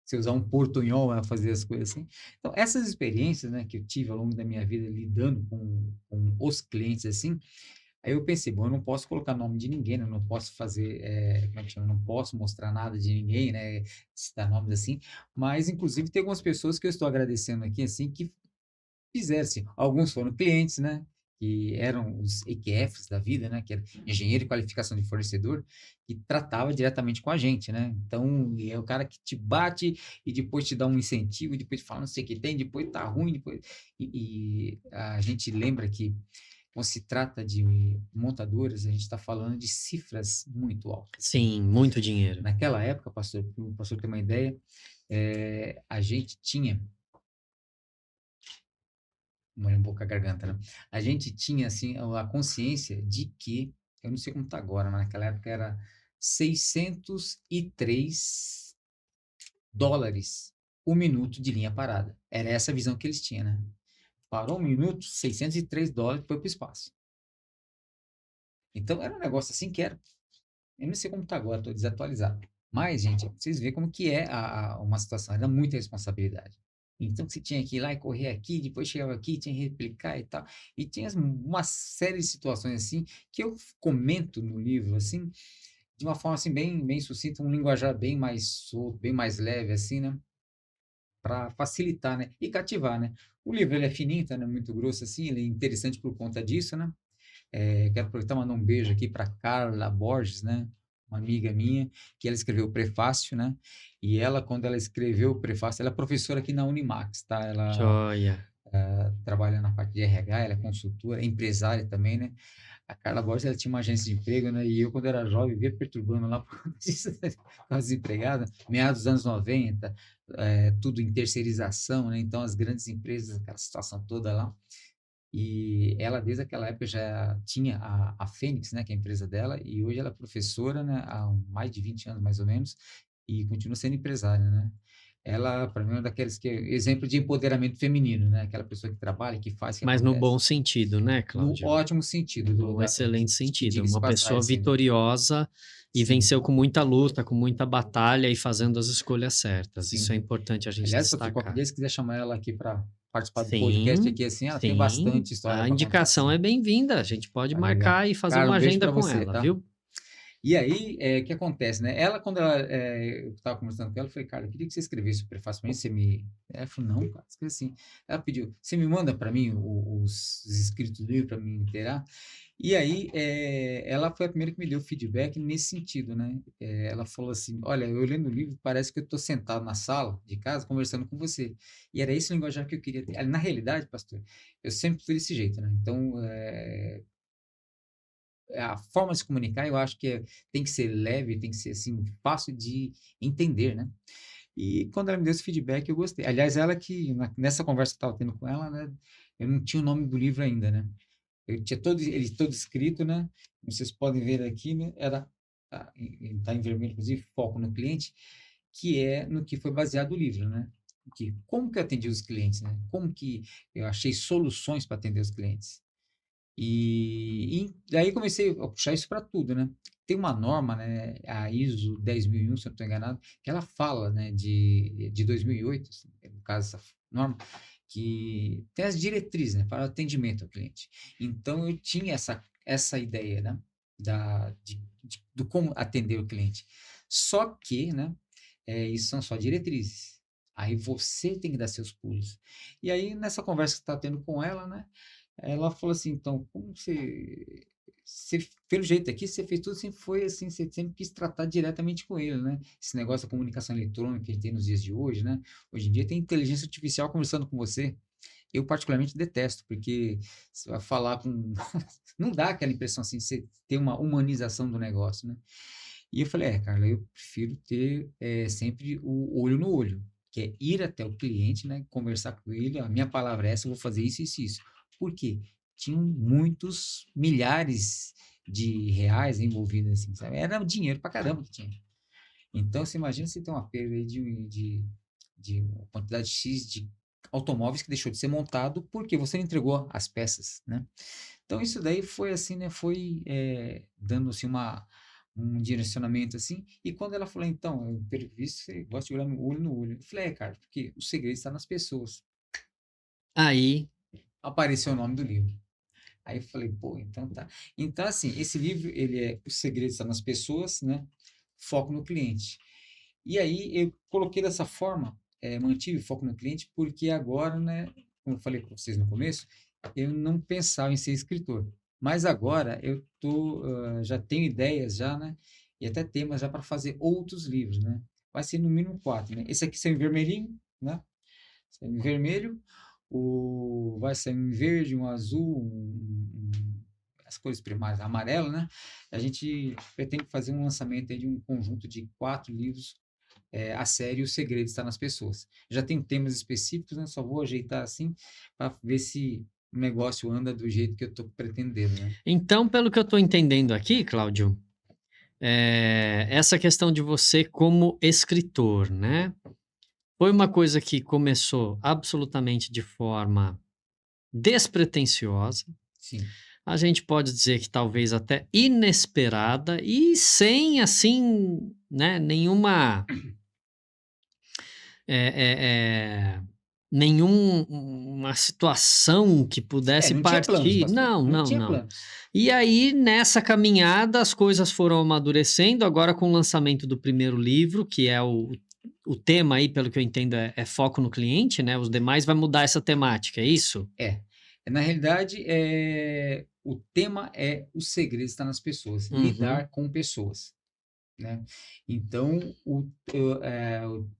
você usar um portunhol para fazer as coisas assim. Então, essas experiências, né, que eu tive ao longo da minha vida lidando com os clientes assim, aí eu pensei, bom, eu não posso colocar nome de ninguém, né? Eu não posso fazer, como é que chama? Eu não posso mostrar nada de ninguém, né? Citar nomes assim, mas inclusive tem algumas pessoas que eu estou agradecendo aqui, assim, que fizeram, assim. Alguns foram clientes, né? Que eram os EQFs da vida, né? Que era engenheiro de qualificação de fornecedor, que tratava diretamente com a gente, né? Então, é o cara que te bate e depois te dá um incentivo, e depois te fala, não sei o que tem, depois tá ruim, depois... E a gente lembra que quando se trata de montadoras, a gente está falando de cifras muito altas, né? Sim, muito dinheiro. Naquela época, pastor, para o pastor ter uma ideia, a gente tinha, molhei um pouco a garganta, né? A gente tinha, assim, a consciência de que, eu não sei como está agora, mas naquela época era US$ 603 o minuto de linha parada. Era essa a visão que eles tinham, né? Parou um minuto, US$ 603 foi para o espaço. Então, era um negócio assim que era. Eu não sei como está agora, estou desatualizado. Mas, gente, vocês veem como que é uma situação, era muita responsabilidade. Então, você tinha que ir lá e correr aqui, depois chegava aqui, tinha que replicar e tal. E tinha uma série de situações assim, que eu comento no livro, assim, de uma forma assim, bem sucinta, um linguajar bem mais solto, bem mais leve, assim, né? Para facilitar, né? E cativar, né? O livro, ele é fininho, tá, né? Muito grosso, assim, ele é interessante por conta disso, né? Quero aproveitar e mandar um beijo aqui para Carla Borges, né? Uma amiga minha, que ela escreveu o prefácio, né? E ela, quando ela escreveu o prefácio, ela é professora aqui na Unimax, tá? Ela Joia. trabalha na parte de RH, ela é consultora, é empresária também, né? A Carla Borges, ela tinha uma agência de emprego, né? E eu, quando era jovem, via perturbando lá por causa disso, né? Ficava desempregada, meados dos anos 90, tudo em terceirização, né? Então, as grandes empresas, aquela situação toda lá. E ela, desde aquela época, já tinha a Fênix, né, que é a empresa dela, e hoje ela é professora, né, há mais de 20 anos, mais ou menos, e continua sendo empresária, né? Ela, para mim, é uma daqueles que é exemplo de empoderamento feminino, né? Aquela pessoa que trabalha, que faz, que Mas no bom acontece. sentido, né, No Cláudio? ótimo sentido, No excelente que sentido. diga-se Uma passagem, pessoa assim, né? vitoriosa e Sim, venceu com muita luta, com muita batalha e fazendo as escolhas certas. Isso é sim. importante a gente Aliás, pastor, qualquer destacar. dia, se quiser chamar ela aqui para participar do podcast Sim, aqui, assim, ela tem sim. bastante história A para contar, indicação assim. é bem-vinda. A gente pode Tá legal. marcar e fazer Carla, uma um beijo agenda para com você, ela, tá? viu? E aí, o que acontece, né? Ela, quando eu estava conversando com ela, eu falei, cara, eu queria que você escrevesse o prefácio para mim, você me... Ela falou, não, cara, escreve assim. Ela pediu, você me manda para mim os escritos do livro para me inteirar? E aí, ela foi a primeira que me deu feedback nesse sentido, né? Ela falou assim, olha, eu lendo o livro, parece que eu estou sentado na sala de casa conversando com você. E era esse linguajar que eu queria ter. Na realidade, pastor, eu sempre fui desse jeito, né? Então, a forma de se comunicar, eu acho que tem que ser leve, tem que ser assim, fácil de entender, né? E quando ela me deu esse feedback, eu gostei. Aliás, ela que, nessa conversa que eu estava tendo com ela, né? Eu não tinha o nome do livro ainda, né? Eu tinha ele todo escrito, né? Vocês podem ver aqui, né? Tá em vermelho, inclusive, foco no cliente, que é no que foi baseado o livro, né? Como que eu atendi os clientes, né? Como que eu achei soluções para atender os clientes. E daí comecei a puxar isso para tudo, né? Tem uma norma, né, a ISO 10001, se eu não estou enganado, que ela fala, né, de 2008, assim, no caso, essa norma, que tem as diretrizes, né, para o atendimento ao cliente. Então, eu tinha essa ideia, né, do como atender o cliente. Só que, né, isso são só diretrizes. Aí você tem que dar seus pulos. E aí, nessa conversa que você está tendo com ela, né, ela falou assim, então, como pelo jeito aqui, você fez tudo sempre foi assim, você sempre quis tratar diretamente com ele, né? Esse negócio da comunicação eletrônica que a gente tem nos dias de hoje, né? Hoje em dia tem inteligência artificial conversando com você. Eu particularmente detesto, porque você vai falar com... Não dá aquela impressão assim, você ter uma humanização do negócio, né? E eu falei, Carla, eu prefiro ter sempre o olho no olho, que é ir até o cliente, né, conversar com ele, a minha palavra é essa, eu vou fazer isso, isso, isso. Por quê? Tinham muitos milhares de reais envolvidos, assim, sabe? Era dinheiro pra caramba que tinha. Então, você imagina se tem uma perda aí de uma quantidade X de automóveis que deixou de ser montado porque você não entregou as peças, né? Então, isso daí foi assim, né? Foi dando assim um direcionamento assim. E quando ela falou, então, eu pelo visto você gosta de olhar no olho no olho. Eu falei, cara, porque o segredo está nas pessoas. Aí, Apareceu o nome do livro. Aí eu falei, pô, então tá. Então, assim, esse livro, ele é O Segredo está nas Pessoas, né? Foco no cliente. E aí eu coloquei dessa forma, mantive o foco no cliente, porque agora, né, como eu falei para vocês no começo, eu não pensava em ser escritor. Mas agora eu já tenho ideias já, né? E até temas já para fazer outros livros, né? Vai ser no mínimo 4, né? Esse aqui saiu em vermelhinho, né? Saiu em vermelho, vai sair um verde, um azul, as cores primárias, amarelo, né? A gente pretende fazer um lançamento aí de um conjunto de 4 livros, a série O Segredo Está nas Pessoas. Já tenho temas específicos, né? Só vou ajeitar assim para ver se o negócio anda do jeito que eu estou pretendendo, né? então, pelo que eu estou entendendo aqui, Cláudio, essa questão de você como escritor, né? Foi uma coisa que começou absolutamente de forma despretensiosa. Sim. A gente pode dizer que talvez até inesperada e sem, assim, né, nenhuma uma situação que pudesse Não tinha planos, partir. pastor. Não, Não não, tinha não. planos. E aí, nessa caminhada, as coisas foram amadurecendo. Agora, com o lançamento do primeiro livro, que é o tema aí, pelo que eu entendo, é foco no cliente, né? Os demais vai mudar essa temática, é isso? É. Na realidade, o tema é o segredo está nas pessoas, Uhum. lidar com pessoas, né? Então, o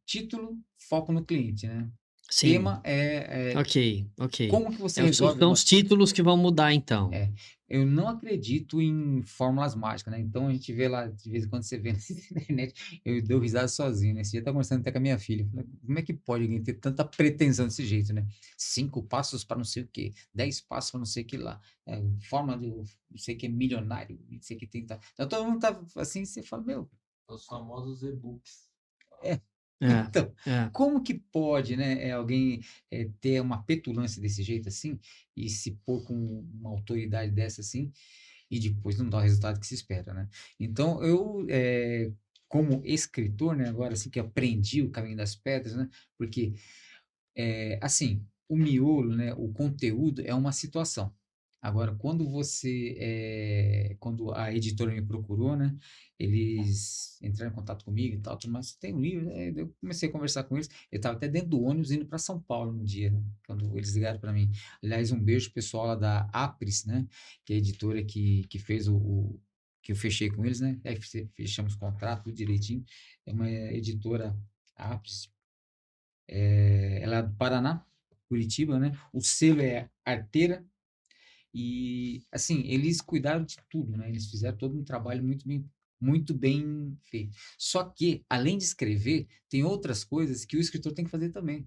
título, foco no cliente, né? Sim. Tema é Ok, ok. como que você resolve São os títulos que vão mudar, então. é, eu não acredito em fórmulas mágicas, né? Então a gente vê lá, de vez em quando você vê na internet, eu dou risada sozinho, né? Esse dia eu estava conversando até com a minha filha. Falei, como é que pode alguém ter tanta pretensão desse jeito, né? 5 passos para não sei o quê, 10 passos para não sei o que lá, forma de não sei o que é milionário, não sei o que tem. Tá. Então todo mundo tá assim, você fala, meu, Os famosos e-books. é. É, Então, é. como que pode, né, alguém ter uma petulância desse jeito assim e se pôr com uma autoridade dessa assim e depois não dar o resultado que se espera, né? Então, eu, como escritor, né, agora assim que aprendi o caminho das pedras, né, porque, assim, o miolo, né, o conteúdo é uma situação. Agora, quando a editora me procurou, né, eles entraram em contato comigo e tal, tudo mais, "Você tem um livro?" Eu comecei a conversar com eles, eu estava até dentro do ônibus indo para São Paulo no dia, né, quando eles ligaram para mim. Aliás, um beijo pro pessoal lá da Apris, né, que é a editora que fez que eu fechei com eles, né, aí fechamos o contrato, tudo direitinho. É uma editora, a Apris, ela é do Paraná, Curitiba, né, o selo é Arteira, e, assim, eles cuidaram de tudo, né, eles fizeram todo um trabalho muito bem feito. Só que, além de escrever, tem outras coisas que o escritor tem que fazer também.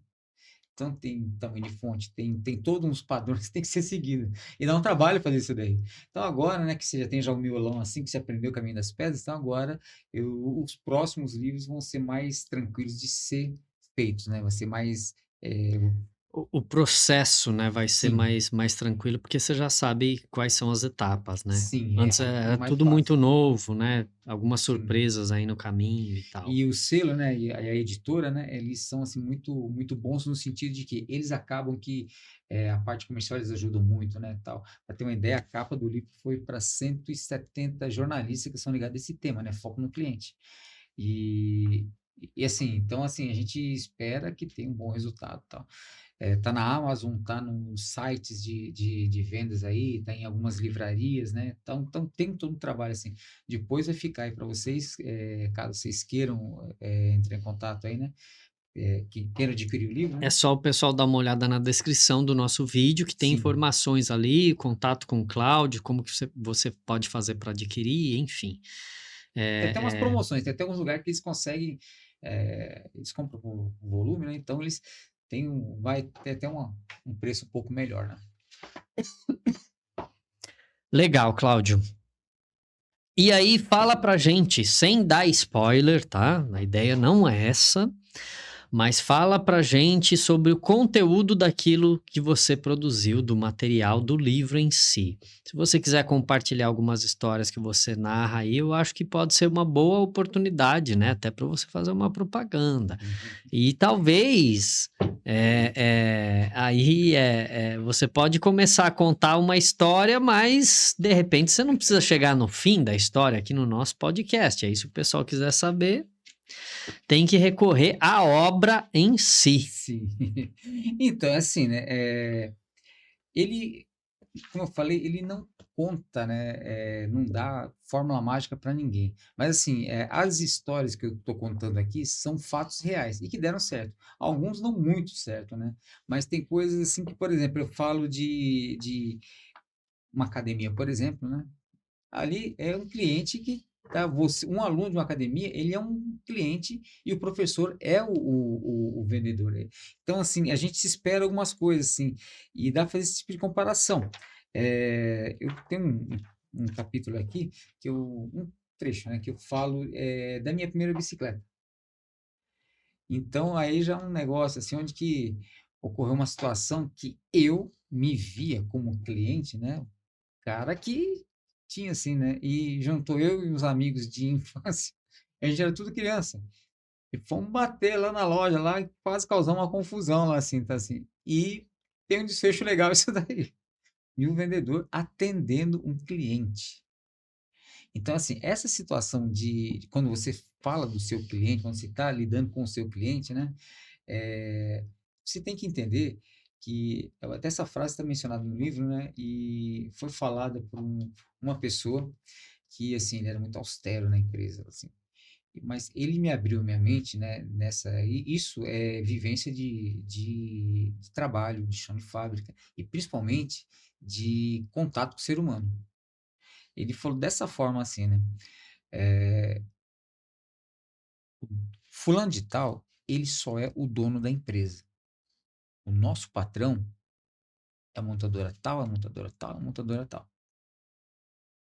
Então, tem tamanho de fonte, tem todos uns padrões que tem que ser seguido. E dá um trabalho fazer isso daí. Então, agora, né, que você já tem já o miolão assim, que você aprendeu o caminho das pedras, então agora os próximos livros vão ser mais tranquilos de ser feitos, né? Vai ser mais. O processo, né, vai ser Sim, mais tranquilo, porque você já sabe quais são as etapas, né. sim, Antes era mais tudo fácil. muito novo, né, algumas Sim. surpresas aí no caminho e tal. E o selo, né, e a editora, né, eles são assim muito bons no sentido de que eles acabam que a parte comercial eles ajudam muito, né, tal. Para ter uma ideia, a capa do livro foi para 170 jornalistas que são ligados a esse tema, né, foco no cliente. E, e assim, então assim, a gente espera que tenha um bom resultado, tal. Tá na Amazon, tá nos sites de vendas aí, tá em algumas livrarias, né? Então tem todo um trabalho assim. Depois vai ficar aí para vocês, caso vocês queiram entrar em contato aí, né? Que queiram adquirir o livro, É né? só o pessoal dar uma olhada na descrição do nosso vídeo, que tem Sim. informações ali, contato com o Cláudio, como que você pode fazer para adquirir, enfim. Tem até umas É, é, promoções, tem até alguns lugares que eles conseguem, eles compram por volume, né? Então eles vai ter até um preço um pouco melhor, né? legal, Cláudio. E aí fala pra gente, sem dar spoiler, tá? A ideia não é essa, mas fala pra gente sobre o conteúdo daquilo que você produziu, do material do livro em si. Se você quiser compartilhar algumas histórias que você narra aí, eu acho que pode ser uma boa oportunidade, né? Até para você fazer uma propaganda. E talvez você pode começar a contar uma história, mas de repente você não precisa chegar no fim da história aqui no nosso podcast. Aí, se o pessoal quiser saber, tem que recorrer à obra em si. Sim. Então, assim, né? Ele, como eu falei, ele não conta, né? Não dá fórmula mágica para ninguém. Mas, assim, as histórias que eu estou contando aqui são fatos reais e que deram certo. Alguns não muito certo, né? Mas tem coisas assim que, por exemplo, eu falo de uma academia, por exemplo, né? Ali é um cliente que um aluno de uma academia, ele é um cliente e o professor é o vendedor. Então, assim, a gente se espera algumas coisas, assim, e dá para fazer esse tipo de comparação. Eu tenho um capítulo aqui, um trecho, né, que eu falo da minha primeira bicicleta. Então, aí já é um negócio, assim, onde que ocorreu uma situação que eu me via como cliente, né, cara que tinha assim, né? E juntou eu e uns amigos de infância. A gente era tudo criança. E fomos bater lá na loja, lá, e quase causar uma confusão lá, assim, tá assim. E tem um desfecho legal isso daí. E o vendedor atendendo um cliente. Então, assim, essa situação de quando você fala do seu cliente, quando você está lidando com o seu cliente, né? É, você tem que entender que até essa frase está mencionada no livro, né? E foi falada por uma pessoa que assim ele era muito austero na empresa, assim. Mas ele me abriu minha mente, né? E isso é vivência de trabalho, de chão de fábrica e principalmente de contato com o ser humano. Ele falou dessa forma assim, né? É, fulano de tal, ele só é o dono da empresa. O nosso patrão é a montadora tal, a montadora tal, a montadora tal.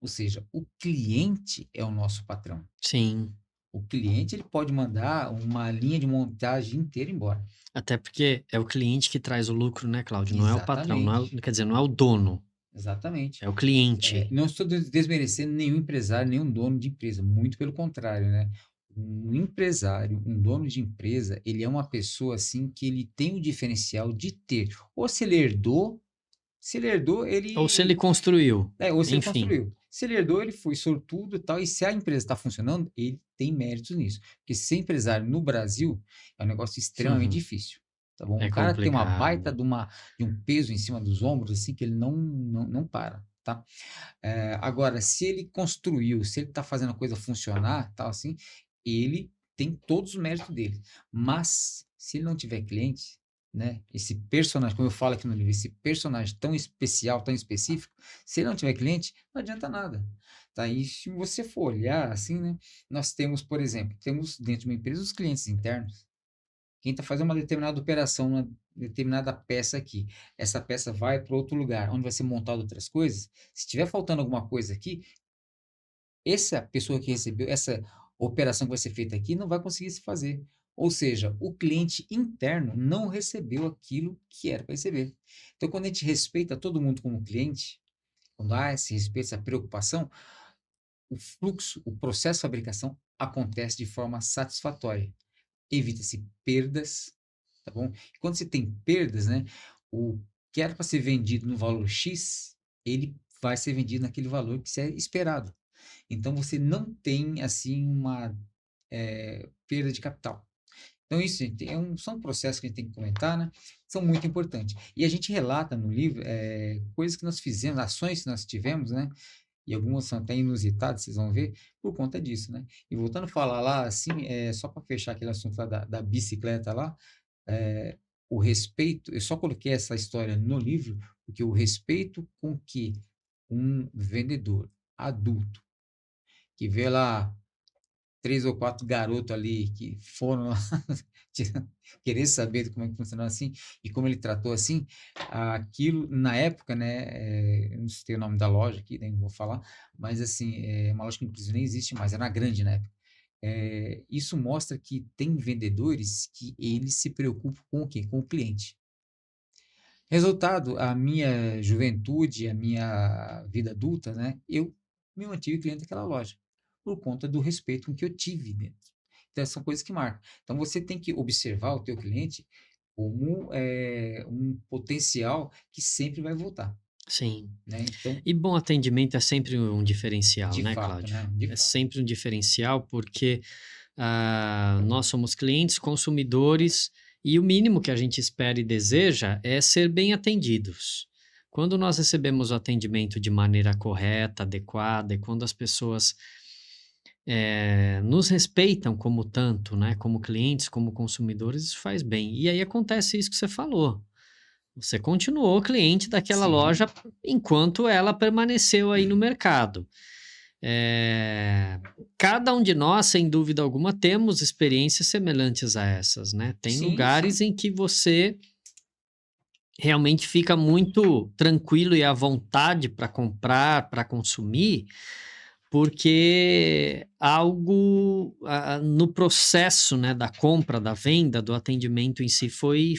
Ou seja, o cliente é o nosso patrão. Sim. O cliente ele pode mandar uma linha de montagem inteira embora. Até porque é o cliente que traz o lucro, né, Cláudio? Não é o patrão, Exatamente. quer dizer, não é o dono, Exatamente. é o cliente. Não estou desmerecendo nenhum empresário, nenhum dono de empresa, muito pelo contrário, né? Um empresário, um dono de empresa, ele é uma pessoa assim que ele tem o diferencial de ter. Ou se ele herdou, Ou se ele ele construiu, ou se ele enfim. construiu. Se ele herdou, ele foi sortudo e tal. E se a empresa está funcionando, ele tem méritos nisso. Porque ser empresário no Brasil é um negócio extremamente difícil. Tá bom? É O cara tem uma baita complicado. de um peso em cima dos ombros, assim, que ele não para. Tá? Agora, se ele construiu, se ele está fazendo a coisa funcionar, tal assim, ele tem todos os méritos dele. Mas, se ele não tiver cliente, né, esse personagem, como eu falo aqui no livro, esse personagem tão especial, tão específico, se ele não tiver cliente, não adianta nada. Tá? E se você for olhar, assim, né, nós temos, por exemplo, temos dentro de uma empresa os clientes internos. Quem está fazendo uma determinada operação, uma determinada peça aqui, essa peça vai para outro lugar, onde vai ser montado outras coisas. Se estiver faltando alguma coisa aqui, essa pessoa que recebeu, essa operação que vai ser feita aqui, não vai conseguir se fazer. Ou seja, o cliente interno não recebeu aquilo que era para receber. Então, quando a gente respeita todo mundo como cliente, quando há esse respeito, essa preocupação, o fluxo, o processo de fabricação acontece de forma satisfatória. Evita-se perdas, tá bom? E quando você tem perdas, né, o que era para ser vendido no valor X, ele vai ser vendido naquele valor que é esperado. Então você não tem assim uma perda de capital. Então isso, gente, são processos que a gente tem que comentar, né? São muito importantes. E a gente relata no livro coisas que nós fizemos, ações que nós tivemos, né? E algumas são até inusitadas, vocês vão ver, por conta disso, né? E voltando a falar lá, assim, só para fechar aquele assunto lá da bicicleta lá, o respeito, eu só coloquei essa história no livro, porque o respeito com que um vendedor adulto, que vê lá 3 ou 4 garotos ali que foram lá querer saber como é que funcionava assim, e como ele tratou assim, aquilo na época, né, eu não sei o nome da loja aqui, nem vou falar, mas assim, é uma loja que inclusive nem existe mais, era grande na época. Isso mostra que tem vendedores que eles se preocupam com o quê? Com o cliente. Resultado, a minha juventude, a minha vida adulta, né, eu me mantive cliente daquela loja, por conta do respeito com que eu tive dentro. Então, são coisas que marcam. Então, você tem que observar o teu cliente como um potencial que sempre vai voltar, Sim. né? Então, E bom atendimento é sempre um diferencial, de né, fato, Cláudio? né? De É fato. sempre um diferencial porque nós somos clientes, consumidores, e o mínimo que a gente espera e deseja é ser bem atendidos. Quando nós recebemos o atendimento de maneira correta, adequada, e quando as pessoas nos respeitam como tanto, né, como clientes, como consumidores, isso faz bem. E aí acontece isso que você falou. Você continuou cliente daquela Sim, loja enquanto ela permaneceu aí no mercado. Eh, Cada um de nós, sem dúvida alguma, temos experiências semelhantes a essas, né? Tem sim, lugares sim. em que você realmente fica muito tranquilo e à vontade para comprar, para consumir, porque algo no processo, né, da compra, da venda, do atendimento em si foi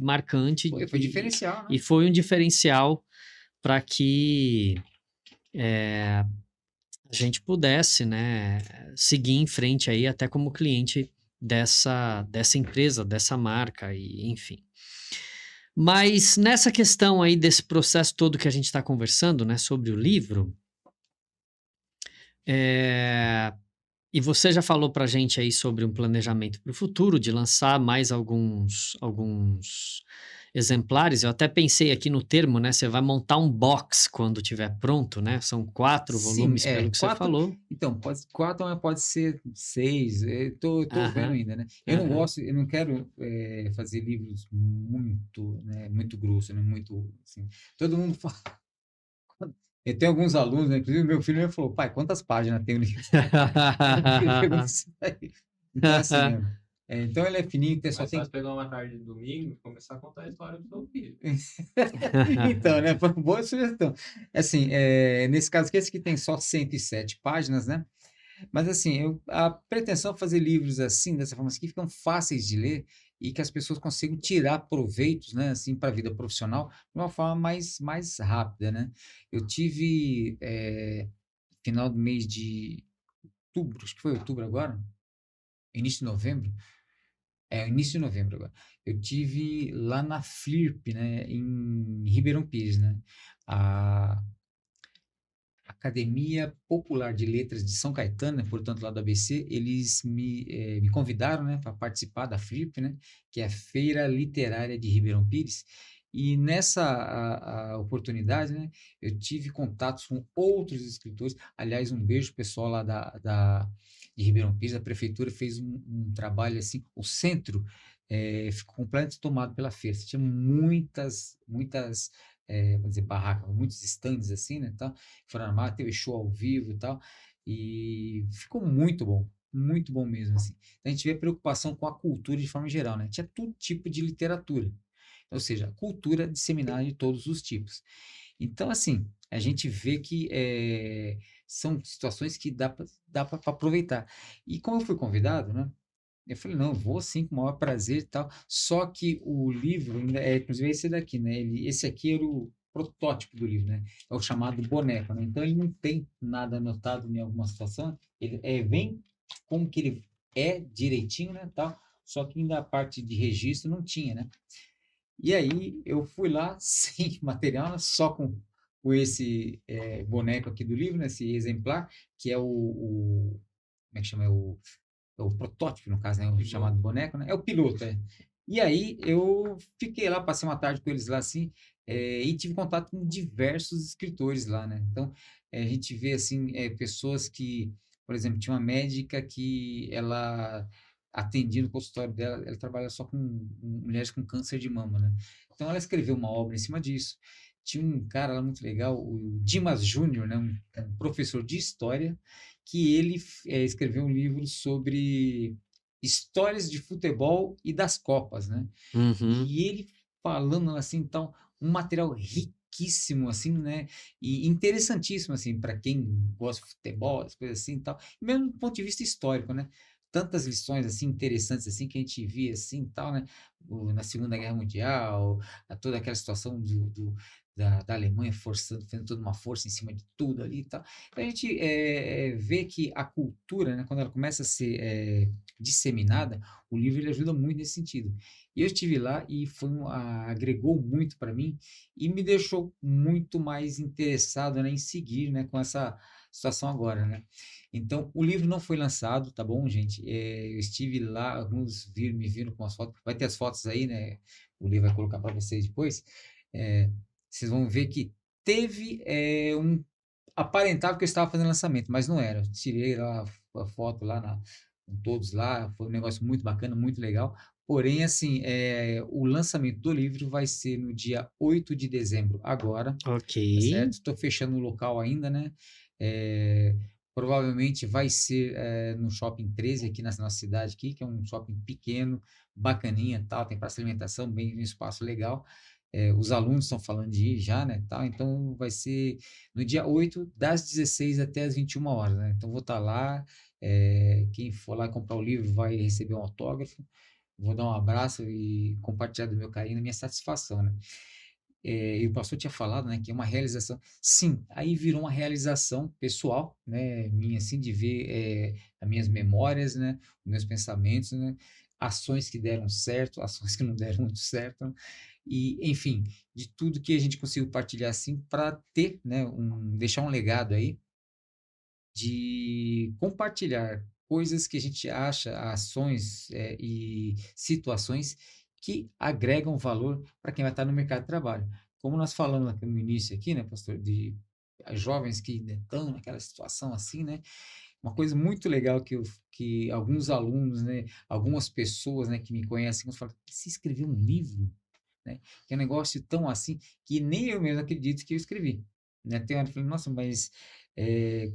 marcante Foi diferencial, e né? foi um diferencial para que a gente pudesse, né, seguir em frente aí até como cliente dessa empresa, dessa marca e enfim. Mas nessa questão aí desse processo todo que a gente está conversando, né, sobre o livro, eh, e você já falou para a gente aí sobre um planejamento para o futuro, de lançar mais alguns exemplares. Eu até pensei aqui no termo, né? Você vai montar um box quando tiver pronto, né? São 4 Sim, volumes, pelo que você 4. falou. Então, pode 4, mas pode ser 6. Eu tô vendo Aham, ainda, né? Eu não aham. gosto, eu não quero fazer livros muito, né, muito grosso, né? Muito assim. Todo mundo fala. Eu tenho alguns alunos, né? Inclusive meu filho me falou, pai, quantas páginas tem o livro? Meu filho pergunta isso aí. Então, assim, né? Então ele é fininho, só Mais fácil tem. pegar uma tarde de domingo e começar a contar a história do seu filho. Então, né? Foi uma boa sugestão. Assim, nesse caso aqui, esse que tem só 107 páginas, né? Mas assim, a pretensão é fazer livros assim, dessa forma assim, que ficam fáceis de ler e que as pessoas consigam tirar proveitos, né, assim, para a vida profissional de uma forma mais rápida, né? Eu tive, final do mês de outubro, acho que foi outubro agora, início de novembro, início de novembro agora, eu tive lá na Flirp, né, em Ribeirão Pires, né? A Academia Popular de Letras de São Caetano, né, portanto, lá do ABC, eles me convidaram, né, para participar da FLIP, né, que é a Feira Literária de Ribeirão Pires, e nessa a oportunidade, né, eu tive contatos com outros escritores. Aliás, um beijo pessoal lá de Ribeirão Pires. A prefeitura fez um trabalho assim, o centro ficou completamente tomado pela feira. Tinha muitas vamos dizer, barracas, muitos estandes assim, né, tal, foram armados, teve show ao vivo e tal, e ficou muito bom mesmo, assim. Então, a gente vê preocupação com a cultura de forma geral, né? Tinha todo tipo de literatura, ou seja, cultura disseminada de todos os tipos. Então, assim, a gente vê que são situações que dá para aproveitar. E como eu fui convidado, né? Eu falei, não, vou sim, com o maior prazer e tal. Só que o livro, ainda inclusive esse daqui, né? Esse aqui era o protótipo do livro, né? É o chamado boneco, né? Então ele não tem nada anotado em alguma situação. Ele vem como que ele é direitinho, né? Tal. Só que ainda a parte de registro não tinha, né? E aí eu fui lá sem material, né, só com esse boneco aqui do livro, né? Esse exemplar, que é como é que chama? É o protótipo, no caso, né? O chamado boneco, né? É o piloto, é. E aí eu fiquei lá, passei uma tarde com eles lá, assim, e tive contato com diversos escritores lá, né? Então, a gente vê, assim, pessoas que, por exemplo, tinha uma médica que ela atendia no consultório dela, ela trabalha só com mulheres com câncer de mama, né? Então, ela escreveu uma obra em cima disso. tinha um cara lá muito legal, o Dimas Júnior, né, um professor de história, que ele escreveu um livro sobre histórias de futebol e das Copas, né? Uhum. E ele falando assim, então, um material riquíssimo, assim, né? E interessantíssimo, assim, para quem gosta de futebol, as coisas assim e tal, mesmo do ponto de vista histórico, né? Tantas lições, assim, interessantes, assim, que a gente via, assim, e tal, né? Na Segunda Guerra Mundial, toda aquela situação da Alemanha forçando, fazendo toda uma força em cima de tudo ali e tal. Então, a gente vê que a cultura, né, quando ela começa a ser disseminada, o livro ele ajuda muito nesse sentido. E eu estive lá e agregou muito para mim e me deixou muito mais interessado, né, em seguir, né, com essa situação agora, né. Então, o livro não foi lançado, tá bom, gente? Eu estive lá, alguns me viram com as fotos, vai ter as fotos aí, né? O livro vai colocar para vocês depois. Eh, Vocês vão ver que teve aparentava que eu estava fazendo lançamento, mas não era. Eu tirei lá a foto lá com todos lá, foi um negócio muito bacana, muito legal. Porém, assim, o lançamento do livro vai ser no dia 8 de dezembro, agora, Ok. tá certo? Estou fechando o local ainda, né? Eh, Provavelmente vai ser no Shopping 13, aqui na nossa cidade, aqui, que é um shopping pequeno, bacaninha, tal, tem praça de alimentação, bem um espaço legal. Os alunos estão falando de ir já, né, tal, então vai ser no dia 8, das 16 até as 21 horas, né? Então vou estar lá, quem for lá comprar o livro vai receber um autógrafo, vou dar um abraço e compartilhar do meu carinho, da minha satisfação, né? E o pastor tinha falado, né, que é uma realização. Sim, aí virou uma realização pessoal, né, minha, assim, de ver as minhas memórias, né, os meus pensamentos, né, ações que deram certo, ações que não deram muito certo, né, e, enfim, de tudo que a gente conseguiu partilhar, assim, para ter, né, deixar um legado aí de compartilhar coisas que a gente acha, ações, e situações que agregam valor para quem vai estar no mercado de trabalho. Como nós falamos aqui no início aqui, né, pastor, de jovens que ainda estão naquela situação assim, né, uma coisa muito legal que alguns alunos, né, algumas pessoas, né, que me conhecem, falam: "Você escreveu um livro?", né, que é um negócio tão assim, que nem eu mesmo acredito que eu escrevi, né. Tem hora que eu falei: "Nossa, mas,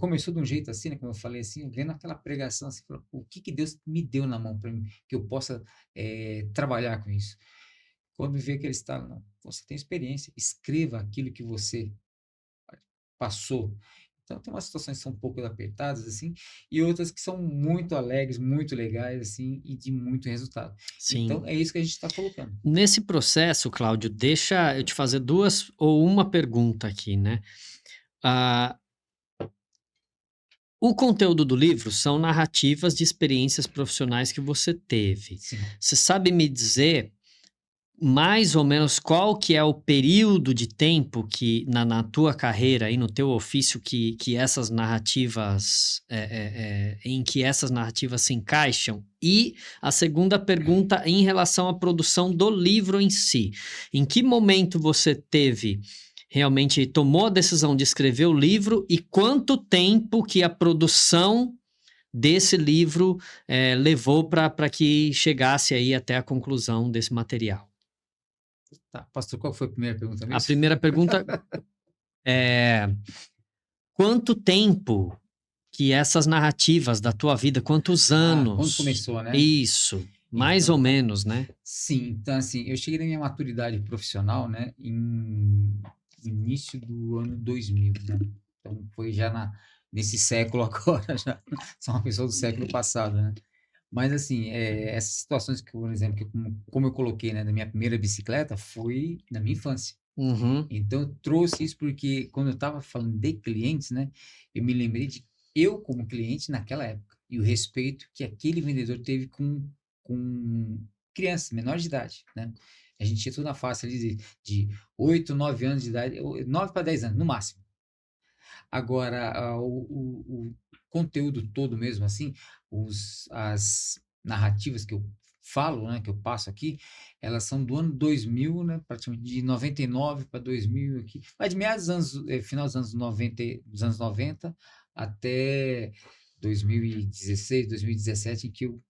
começou de um jeito assim", né, como eu falei assim, vendo aquela pregação assim, falando: "O que que Deus me deu na mão para mim, que eu possa, trabalhar com isso?". Quando vê que ele está não, você tem experiência, escreva aquilo que você passou. Então tem umas situações que são um pouco apertadas, assim, e outras que são muito alegres, muito legais, assim, e de muito resultado. Sim. Então é isso que a gente está colocando. Nesse processo, Cláudio, deixa eu te fazer 2 ou uma pergunta aqui, né. Ah, o conteúdo do livro são narrativas de experiências profissionais que você teve. Sim. Você sabe me dizer mais ou menos qual que é o período de tempo que na tua carreira aí, no teu ofício que essas narrativas, em que essas narrativas se encaixam? E a segunda pergunta em relação à produção do livro em si. Em que momento você realmente tomou a decisão de escrever o livro e quanto tempo que a produção desse livro, levou para que chegasse aí até a conclusão desse material? Tá, pastor, qual foi a primeira pergunta A mesmo? primeira pergunta é: quanto tempo que essas narrativas da tua vida, quantos Ah, quando anos? começou, né? Isso, mais ou Então, menos, né? sim, então assim, eu cheguei na minha maturidade profissional, né, início do ano 2000, né? Então foi já nesse século agora, já sou uma pessoa do século passado, né? Mas assim, essas situações que, por exemplo, que como eu coloquei, né, na minha primeira bicicleta, foi na minha infância. Uhum, Então eu trouxe isso porque quando eu estava falando de clientes, né, eu me lembrei de eu como cliente naquela época, e o respeito que aquele vendedor teve com crianças, menores de idade, né. A gente tinha tudo na faixa ali de 8, 9 anos de idade, 9 para 10 anos, no máximo. Agora, o conteúdo todo mesmo, assim, as narrativas que eu falo, né, que eu passo aqui, elas são do ano 2000, né, praticamente de 99 para 2000 aqui, vai de meados dos anos, final dos anos 90, dos anos 90 até 2016, 2017, em que eu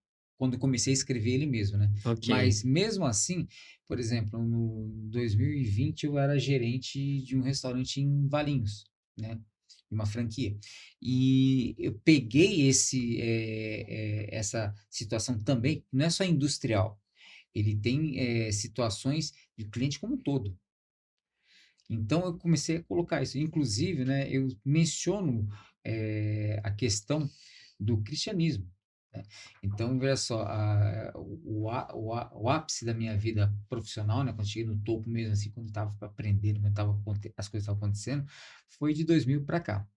quando eu comecei a escrever ele mesmo, né? Ok. Mas mesmo assim, por exemplo, no 2020 eu era gerente de um restaurante em Valinhos, né? Uma franquia. E eu peguei essa situação também, não é só industrial, ele tem situações de cliente como um todo. Então eu comecei a colocar isso. Inclusive, né, eu menciono a questão do cristianismo, né? Então, veja só, o ápice da minha vida profissional, né, quando cheguei no topo mesmo, assim, quando estava aprendendo, quando as coisas estavam acontecendo, foi de 2000 para cá.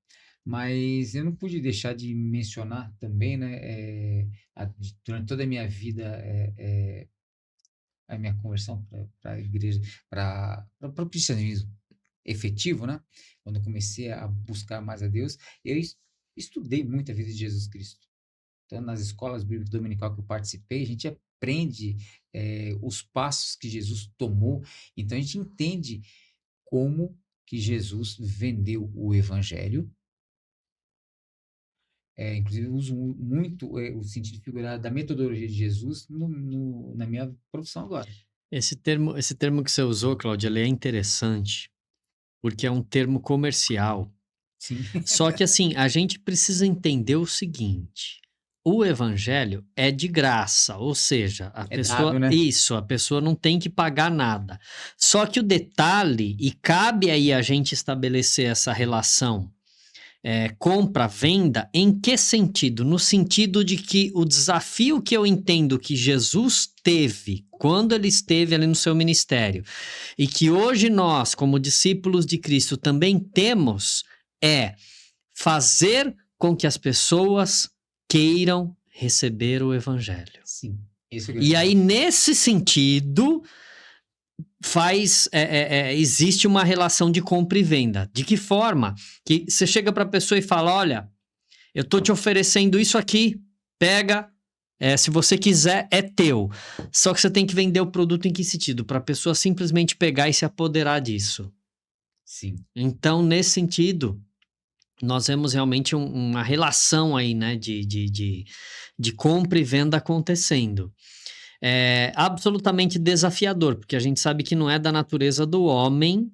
Mas eu não pude deixar de mencionar também, né, durante toda a minha vida, a minha conversão para a igreja, para o cristianismo efetivo, né? Quando eu comecei a buscar mais a Deus, eu estudei muito a vida de Jesus Cristo. Então, nas escolas bíblicas dominical que eu participei, a gente aprende os passos que Jesus tomou. Então, a gente entende como que Jesus vendeu o evangelho. Inclusive, eu uso muito o sentido figurado da metodologia de Jesus na minha profissão agora. Esse termo que você usou, Cláudia, ele é interessante, porque é um termo comercial. Sim, Só que assim, a gente precisa entender o seguinte: o evangelho é de graça, ou seja, é dado, né? a pessoa não tem que pagar nada. Só que o detalhe, e cabe aí a gente estabelecer essa relação compra-venda, em que sentido? No sentido de que o desafio que eu entendo que Jesus teve quando ele esteve ali no seu ministério, e que hoje nós, como discípulos de Cristo, também temos, é fazer com que as pessoas queiram receber o evangelho. Sim. Isso é E aí, nesse sentido, existe uma relação de compra e venda. De que forma? Que você chega para a pessoa e fala: olha, eu tô te oferecendo isso aqui, pega, se você quiser, é teu. Só que você tem que vender o produto em que sentido? Para a pessoa simplesmente pegar e se apoderar disso. Sim. Então, nesse sentido, nós vemos realmente uma relação aí, né, de compra e venda acontecendo. É absolutamente desafiador, porque a gente sabe que não é da natureza do homem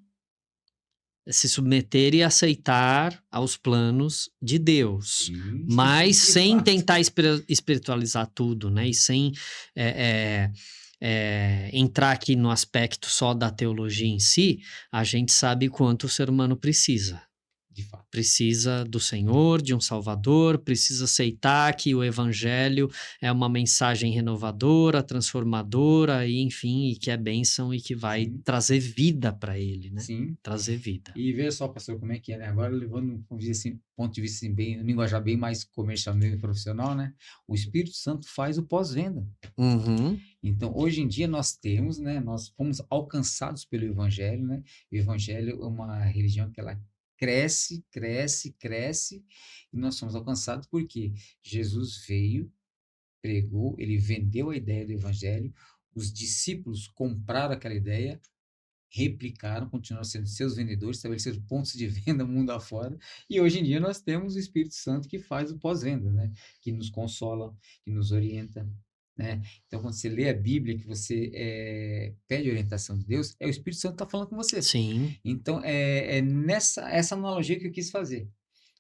se submeter e aceitar aos planos de Deus, Sim, mas de sem fato. tentar espiritualizar tudo, né? E sem entrar aqui no aspecto só da teologia em si, a gente sabe quanto o ser humano precisa. De fato. Precisa do Senhor, de um Salvador, precisa aceitar que o Evangelho é uma mensagem renovadora, transformadora, e enfim, e que é bênção e que vai Sim. trazer vida para ele, né? Sim. Trazer vida. E veja só, pastor, como é que é, né? Agora, levando, vamos dizer assim, ponto de vista assim, bem, um linguajar bem mais comercial mesmo e profissional, né? O Espírito Santo faz o pós-venda. Uhum. Então, hoje em dia, nós temos, né? Nós fomos alcançados pelo Evangelho, né? O Evangelho é uma religião que ela cresce, cresce, cresce, e nós somos alcançados porque Jesus veio, pregou, ele vendeu a ideia do Evangelho, os discípulos compraram aquela ideia, replicaram, continuaram sendo seus vendedores, estabeleceram pontos de venda mundo afora, e hoje em dia nós temos o Espírito Santo que faz o pós-venda, né? Que nos consola, que nos orienta, né? Então, quando você lê a Bíblia, que você pede orientação de Deus, é o Espírito Santo que está falando com você. Sim. Então, é essa analogia que eu quis fazer.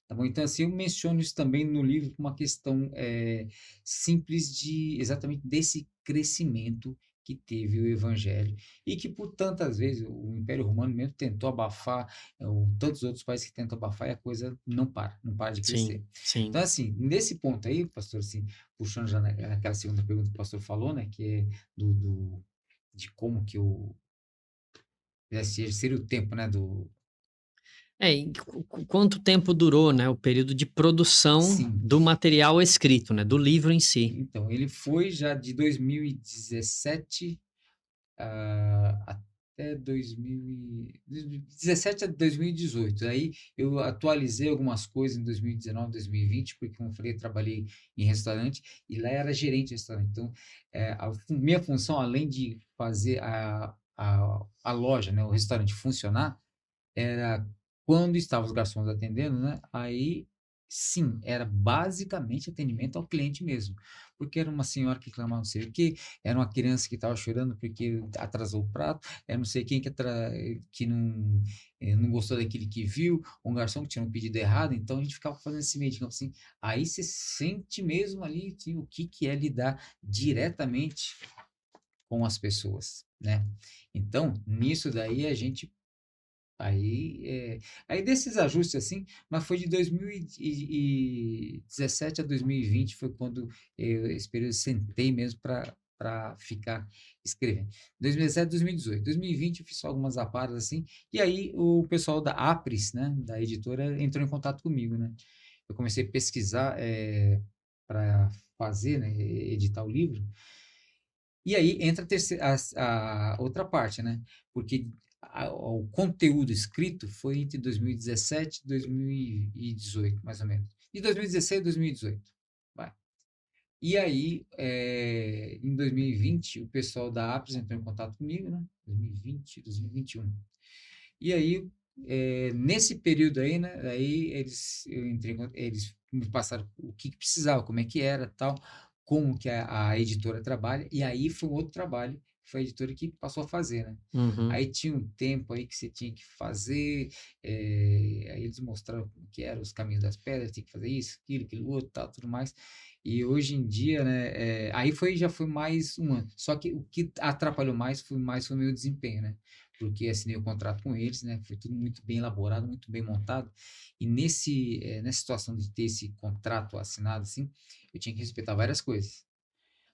Tá bom? Então, assim, eu menciono isso também no livro como uma questão simples exatamente desse crescimento que teve o Evangelho e que por tantas vezes o Império Romano mesmo tentou abafar, tantos outros países que tentam abafar e a coisa não para de crescer. Sim, sim. Então, assim, nesse ponto aí, pastor, assim, puxando já naquela segunda pergunta que o pastor falou, né, que é de como que seria o tempo, né, E quanto tempo durou, né, o período de produção Sim. do material escrito, né, do livro em si? Então, ele foi já de 2017 até 2017 a 2018. Aí eu atualizei algumas coisas em 2019, 2020, porque, como eu falei, eu trabalhei em restaurante e lá era gerente de restaurante. Então, minha função, além de fazer a loja, né, o restaurante funcionar, era quando estavam os garçons atendendo, né, aí Sim, era basicamente atendimento ao cliente mesmo, porque era uma senhora que reclamava não sei o quê, era uma criança que estava chorando porque atrasou o prato, era não sei quem que não, não gostou daquele que viu, um garçom que tinha um pedido errado, então a gente ficava fazendo esse meio de campo assim. Aí você sente mesmo ali assim, o que que é lidar diretamente com as pessoas, né. Então, nisso daí a gente aí desses ajustes, assim, mas foi de 2017 a 2020 foi quando esse período eu sentei mesmo para ficar escrevendo. 2017, 2018. 2020 eu fiz só algumas aparas, assim, e aí o pessoal da Apris, né, da editora, entrou em contato comigo, né. Eu comecei a pesquisar, para fazer, né, editar o livro, e aí entra a outra parte, né, porque o conteúdo escrito foi entre 2017 e 2018, mais ou menos. De 2016 a 2018, vai. E aí, em 2020, o pessoal da Apps entrou em contato comigo, né, 2020, 2021. E aí, nesse período aí, né, aí eles me passaram o que que precisava, como é que era, tal, como que a editora trabalha, e aí foi um outro trabalho, foi a editora que passou a fazer, né. Uhum. Aí tinha um tempo aí que você tinha que fazer, aí eles mostraram como que era os caminhos das pedras, tinha que fazer isso, aquilo outro, tal, tudo mais. E hoje em dia, né, aí já foi mais um ano, só que o que atrapalhou mais foi o meu desempenho, né, porque assinei o contrato com eles, né, foi tudo muito bem elaborado, muito bem montado, e nessa situação de ter esse contrato assinado, assim, eu tinha que respeitar várias coisas.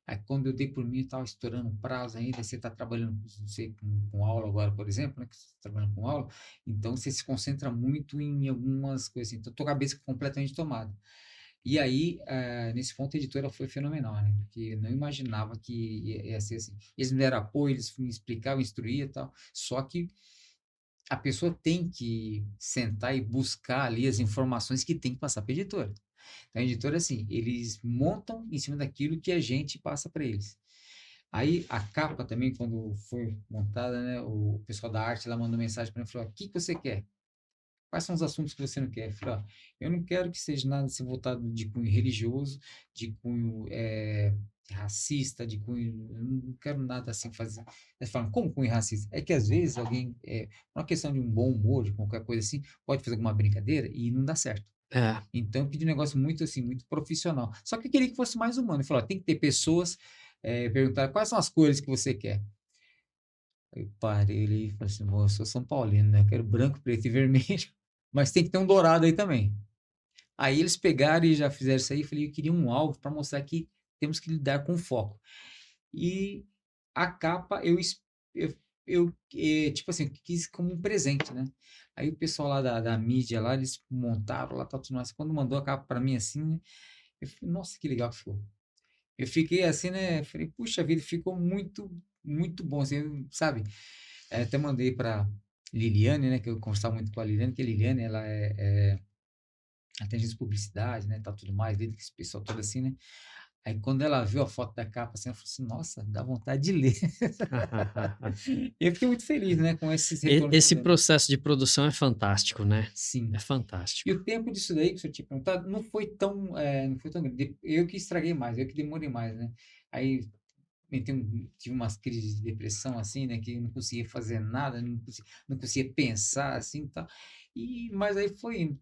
Aí quando eu dei por mim, eu estava estourando o prazo ainda, você está trabalhando, não sei, com aula agora, por exemplo, né, que você está trabalhando com aula, então você se concentra muito em algumas coisas, assim, então tua cabeça completamente tomada. E aí, nesse ponto a editora foi fenomenal, né, porque eu não imaginava que ia ser assim. Eles me deram apoio, eles me explicavam, instruíam e tal, só que a pessoa tem que sentar e buscar ali as informações que tem que passar para a editora. Então, a editora, assim, eles montam em cima daquilo que a gente passa para eles. Aí, a capa também, quando foi montada, né, o pessoal da arte lá mandou mensagem para mim e falou: "O que que você quer? Quais são os assuntos que você não quer?" Eu falei: "Ó, eu não quero que seja nada assim voltado de cunho religioso, de cunho, racista, de cunho eu não quero nada assim fazer". Eles falam: "Como cunho racista?" É que às vezes alguém, por uma questão de um bom humor, de qualquer coisa assim, pode fazer alguma brincadeira e não dá certo. É. Então eu pedi um negócio muito assim, muito profissional. Só que eu queria que fosse mais humano. Ele falou: "Ó, tem que ter pessoas", perguntaram: "Quais são as cores que você quer?" Eu parei ali e falei assim: "Bom, eu sou São Paulino, né, eu quero branco, preto e vermelho, mas tem que ter um dourado aí também". Aí eles pegaram e já fizeram isso aí, eu falei: "Eu queria um alvo para mostrar que temos que lidar com foco". E a capa tipo assim, quis como um presente, né. Aí o pessoal lá da mídia lá, eles montaram lá, tal, tudo mais. Quando mandou a capa para mim assim, né, eu falei: "Nossa, que legal que ficou". Eu fiquei assim, né, falei: "Puxa vida, ficou muito, muito bom", assim, sabe. Até mandei para Liliane, né, que eu conversava muito com a Liliane, que a Liliane ela ela tem agência de publicidade, né, tal, tudo mais, dentro desse pessoal todo assim, né. Aí quando ela viu a foto da capa, assim, ela falou assim: "Nossa, dá vontade de ler". Eu fiquei muito feliz, né, com esses retornos que eu Esse dando. processo de produção é fantástico, né? É Sim. E fantástico. o tempo disso daí que o senhor tinha perguntado, não foi tão grande. Eu que estraguei mais, eu que demorei mais, né. Aí tive umas crises de depressão, assim, né, que eu não conseguia fazer nada, não conseguia pensar, assim, e tal. Mas aí foi indo.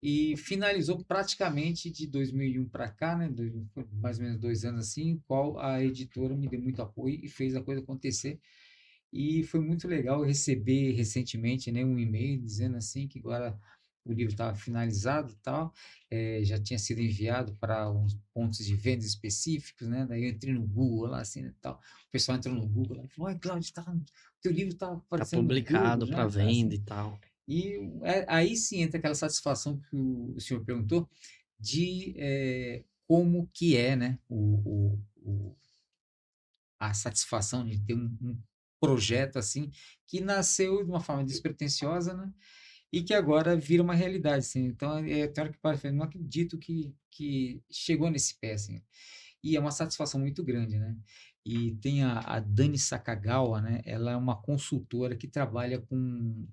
E finalizou praticamente de 2001 para cá, né, foi mais ou menos 2 anos, assim, qual a editora me deu muito apoio e fez a coisa acontecer. E foi muito legal receber recentemente, né, um e-mail dizendo, assim, que agora o livro estava finalizado e tal, já tinha sido enviado para uns pontos de venda específicos, né, daí eu entrei no Google lá, assim, e tal, o pessoal entrou no Google lá e falou: "Olha, Cláudio, teu livro está Tá aparecendo no Google publicado para já, tá venda assim". e tal. E aí sim entra aquela satisfação que o senhor perguntou, de como que é, né, a satisfação de ter um projeto assim, que nasceu de uma forma despretensiosa, né, e que agora vira uma realidade, assim. Então, tem hora que para e não acredito que chegou nesse pé, assim. E é uma satisfação muito grande, né. E tem a Dani Sacagawa, né, ela é uma consultora que trabalha com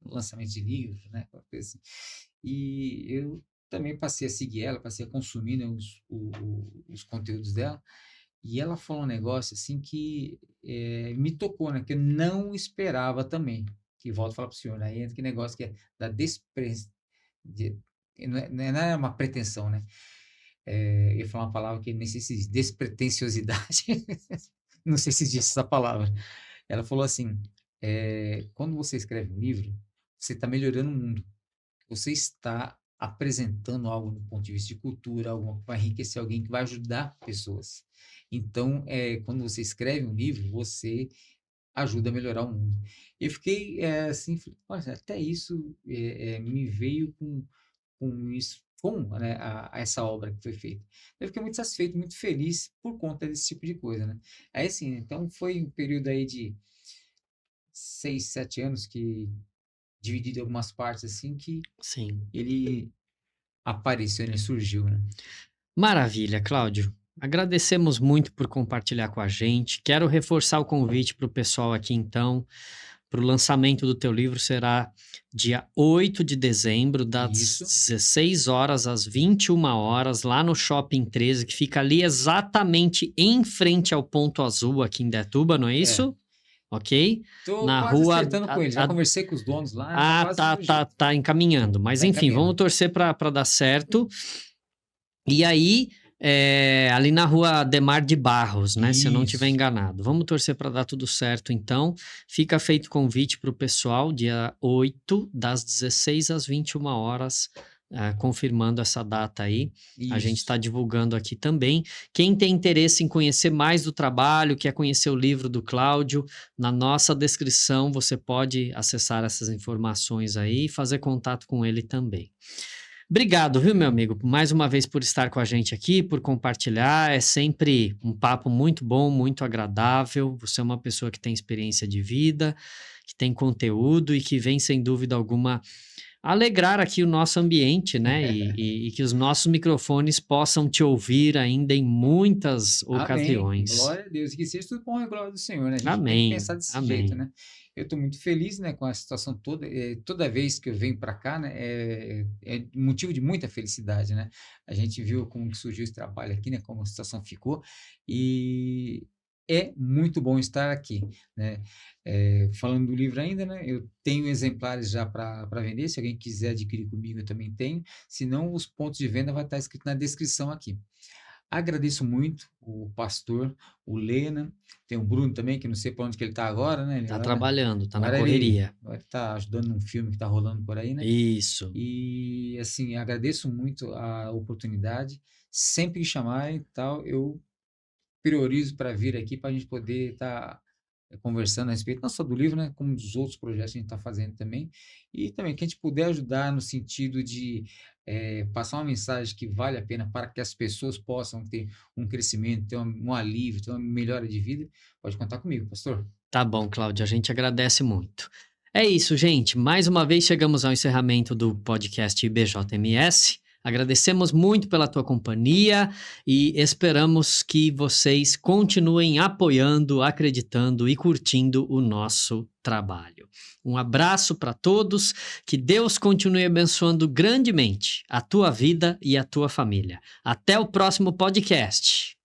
lançamento de livros, né, aquela coisa assim. E também passei a seguir ela, passei a consumir, né, os conteúdos dela. E ela falou um negócio assim que me tocou, né? Que eu não esperava também. Que volto a falar para o senhor, aí entra que negócio que é da de- não é uma pretensão, né? Eu ia falar uma palavra que nem sei se diz, despretensiosidade. Não sei se diz essa palavra. Ela falou assim: quando você escreve um livro, você está melhorando o mundo. Você está apresentando algo do ponto de vista de cultura, algo que vai enriquecer alguém, que vai ajudar pessoas. Então, quando você escreve um livro, você ajuda a melhorar o mundo. Eu fiquei assim, olha, até isso me veio com isso, né, a essa obra que foi feita. Eu fiquei muito satisfeito, muito feliz por conta desse tipo de coisa, né? Aí, assim, então foi um período aí de 6, 7 anos que dividido em algumas partes assim que Sim. ele apareceu, ele surgiu, né? Maravilha, Cláudio. Agradecemos muito por compartilhar com a gente. Quero reforçar o convite para o pessoal aqui, então, para o lançamento do teu livro será dia 8 de dezembro, das Isso. 16 horas às 21 horas, lá no Shopping 13, que fica ali exatamente em frente ao Ponto Azul, aqui em Dayatuba, não é isso? Ok? Tô Na quase rua. acertando com ele. Já conversei com os donos lá, tá Ah, quase tá, do tá, jeito. tá encaminhando. Mas Tá enfim, vamos encaminhando. torcer para dar certo. E aí, ali na rua Ademar de Barros, né? Se eu não estiver Isso. enganado. Vamos torcer para dar tudo certo, então. Fica feito o convite para o pessoal, dia 8, das 16 às 21 horas, confirmando essa data aí. A gente Isso. está divulgando aqui também. Quem tem interesse em conhecer mais do trabalho, quer conhecer o livro do Cláudio, na nossa descrição você pode acessar essas informações aí e fazer contato com ele também. Obrigado, viu, meu amigo, mais uma vez por estar com a gente aqui, por compartilhar. É sempre um papo muito bom, muito agradável. Você é uma pessoa que tem experiência de vida, que tem conteúdo e que vem, sem dúvida alguma, alegrar aqui o nosso ambiente, né? E que os nossos microfones possam te ouvir ainda em muitas Amém. ocasiões. Glória a Deus. E que seja tudo com a glória do Senhor, né? A gente tem que Amém, pensar desse jeito, amém. né? Eu estou muito feliz, né, com a situação toda. Toda vez que eu venho para cá, né, é motivo de muita felicidade, né? A gente viu como que surgiu esse trabalho aqui, né? Como a situação ficou. E é muito bom estar aqui, né? Falando do livro ainda, né? Eu tenho exemplares já para vender. Se alguém quiser adquirir comigo, eu também tenho. Se não, os pontos de venda vai estar escrito na descrição aqui. Agradeço muito o pastor, o Lena, tem o Bruno também, que não sei para onde que ele está agora, né? Tá trabalhando, tá na Agora correria. ele está ajudando num filme que está rolando por aí, né? Isso. E assim, agradeço muito a oportunidade. Sempre que chamar e tal, eu priorizo para vir aqui para a gente poder estar conversando a respeito, não só do livro, né, como dos outros projetos que a gente está fazendo também. E também que a gente puder ajudar no sentido de passar uma mensagem que vale a pena para que as pessoas possam ter um crescimento, ter um alívio, ter uma melhora de vida, pode contar comigo, pastor. Tá bom, Cláudio, a gente agradece muito. É isso, gente. Mais uma vez chegamos ao encerramento do podcast IBJMS. Agradecemos muito pela tua companhia e esperamos que vocês continuem apoiando, acreditando e curtindo o nosso trabalho. Um abraço para todos, que Deus continue abençoando grandemente a tua vida e a tua família. Até o próximo podcast.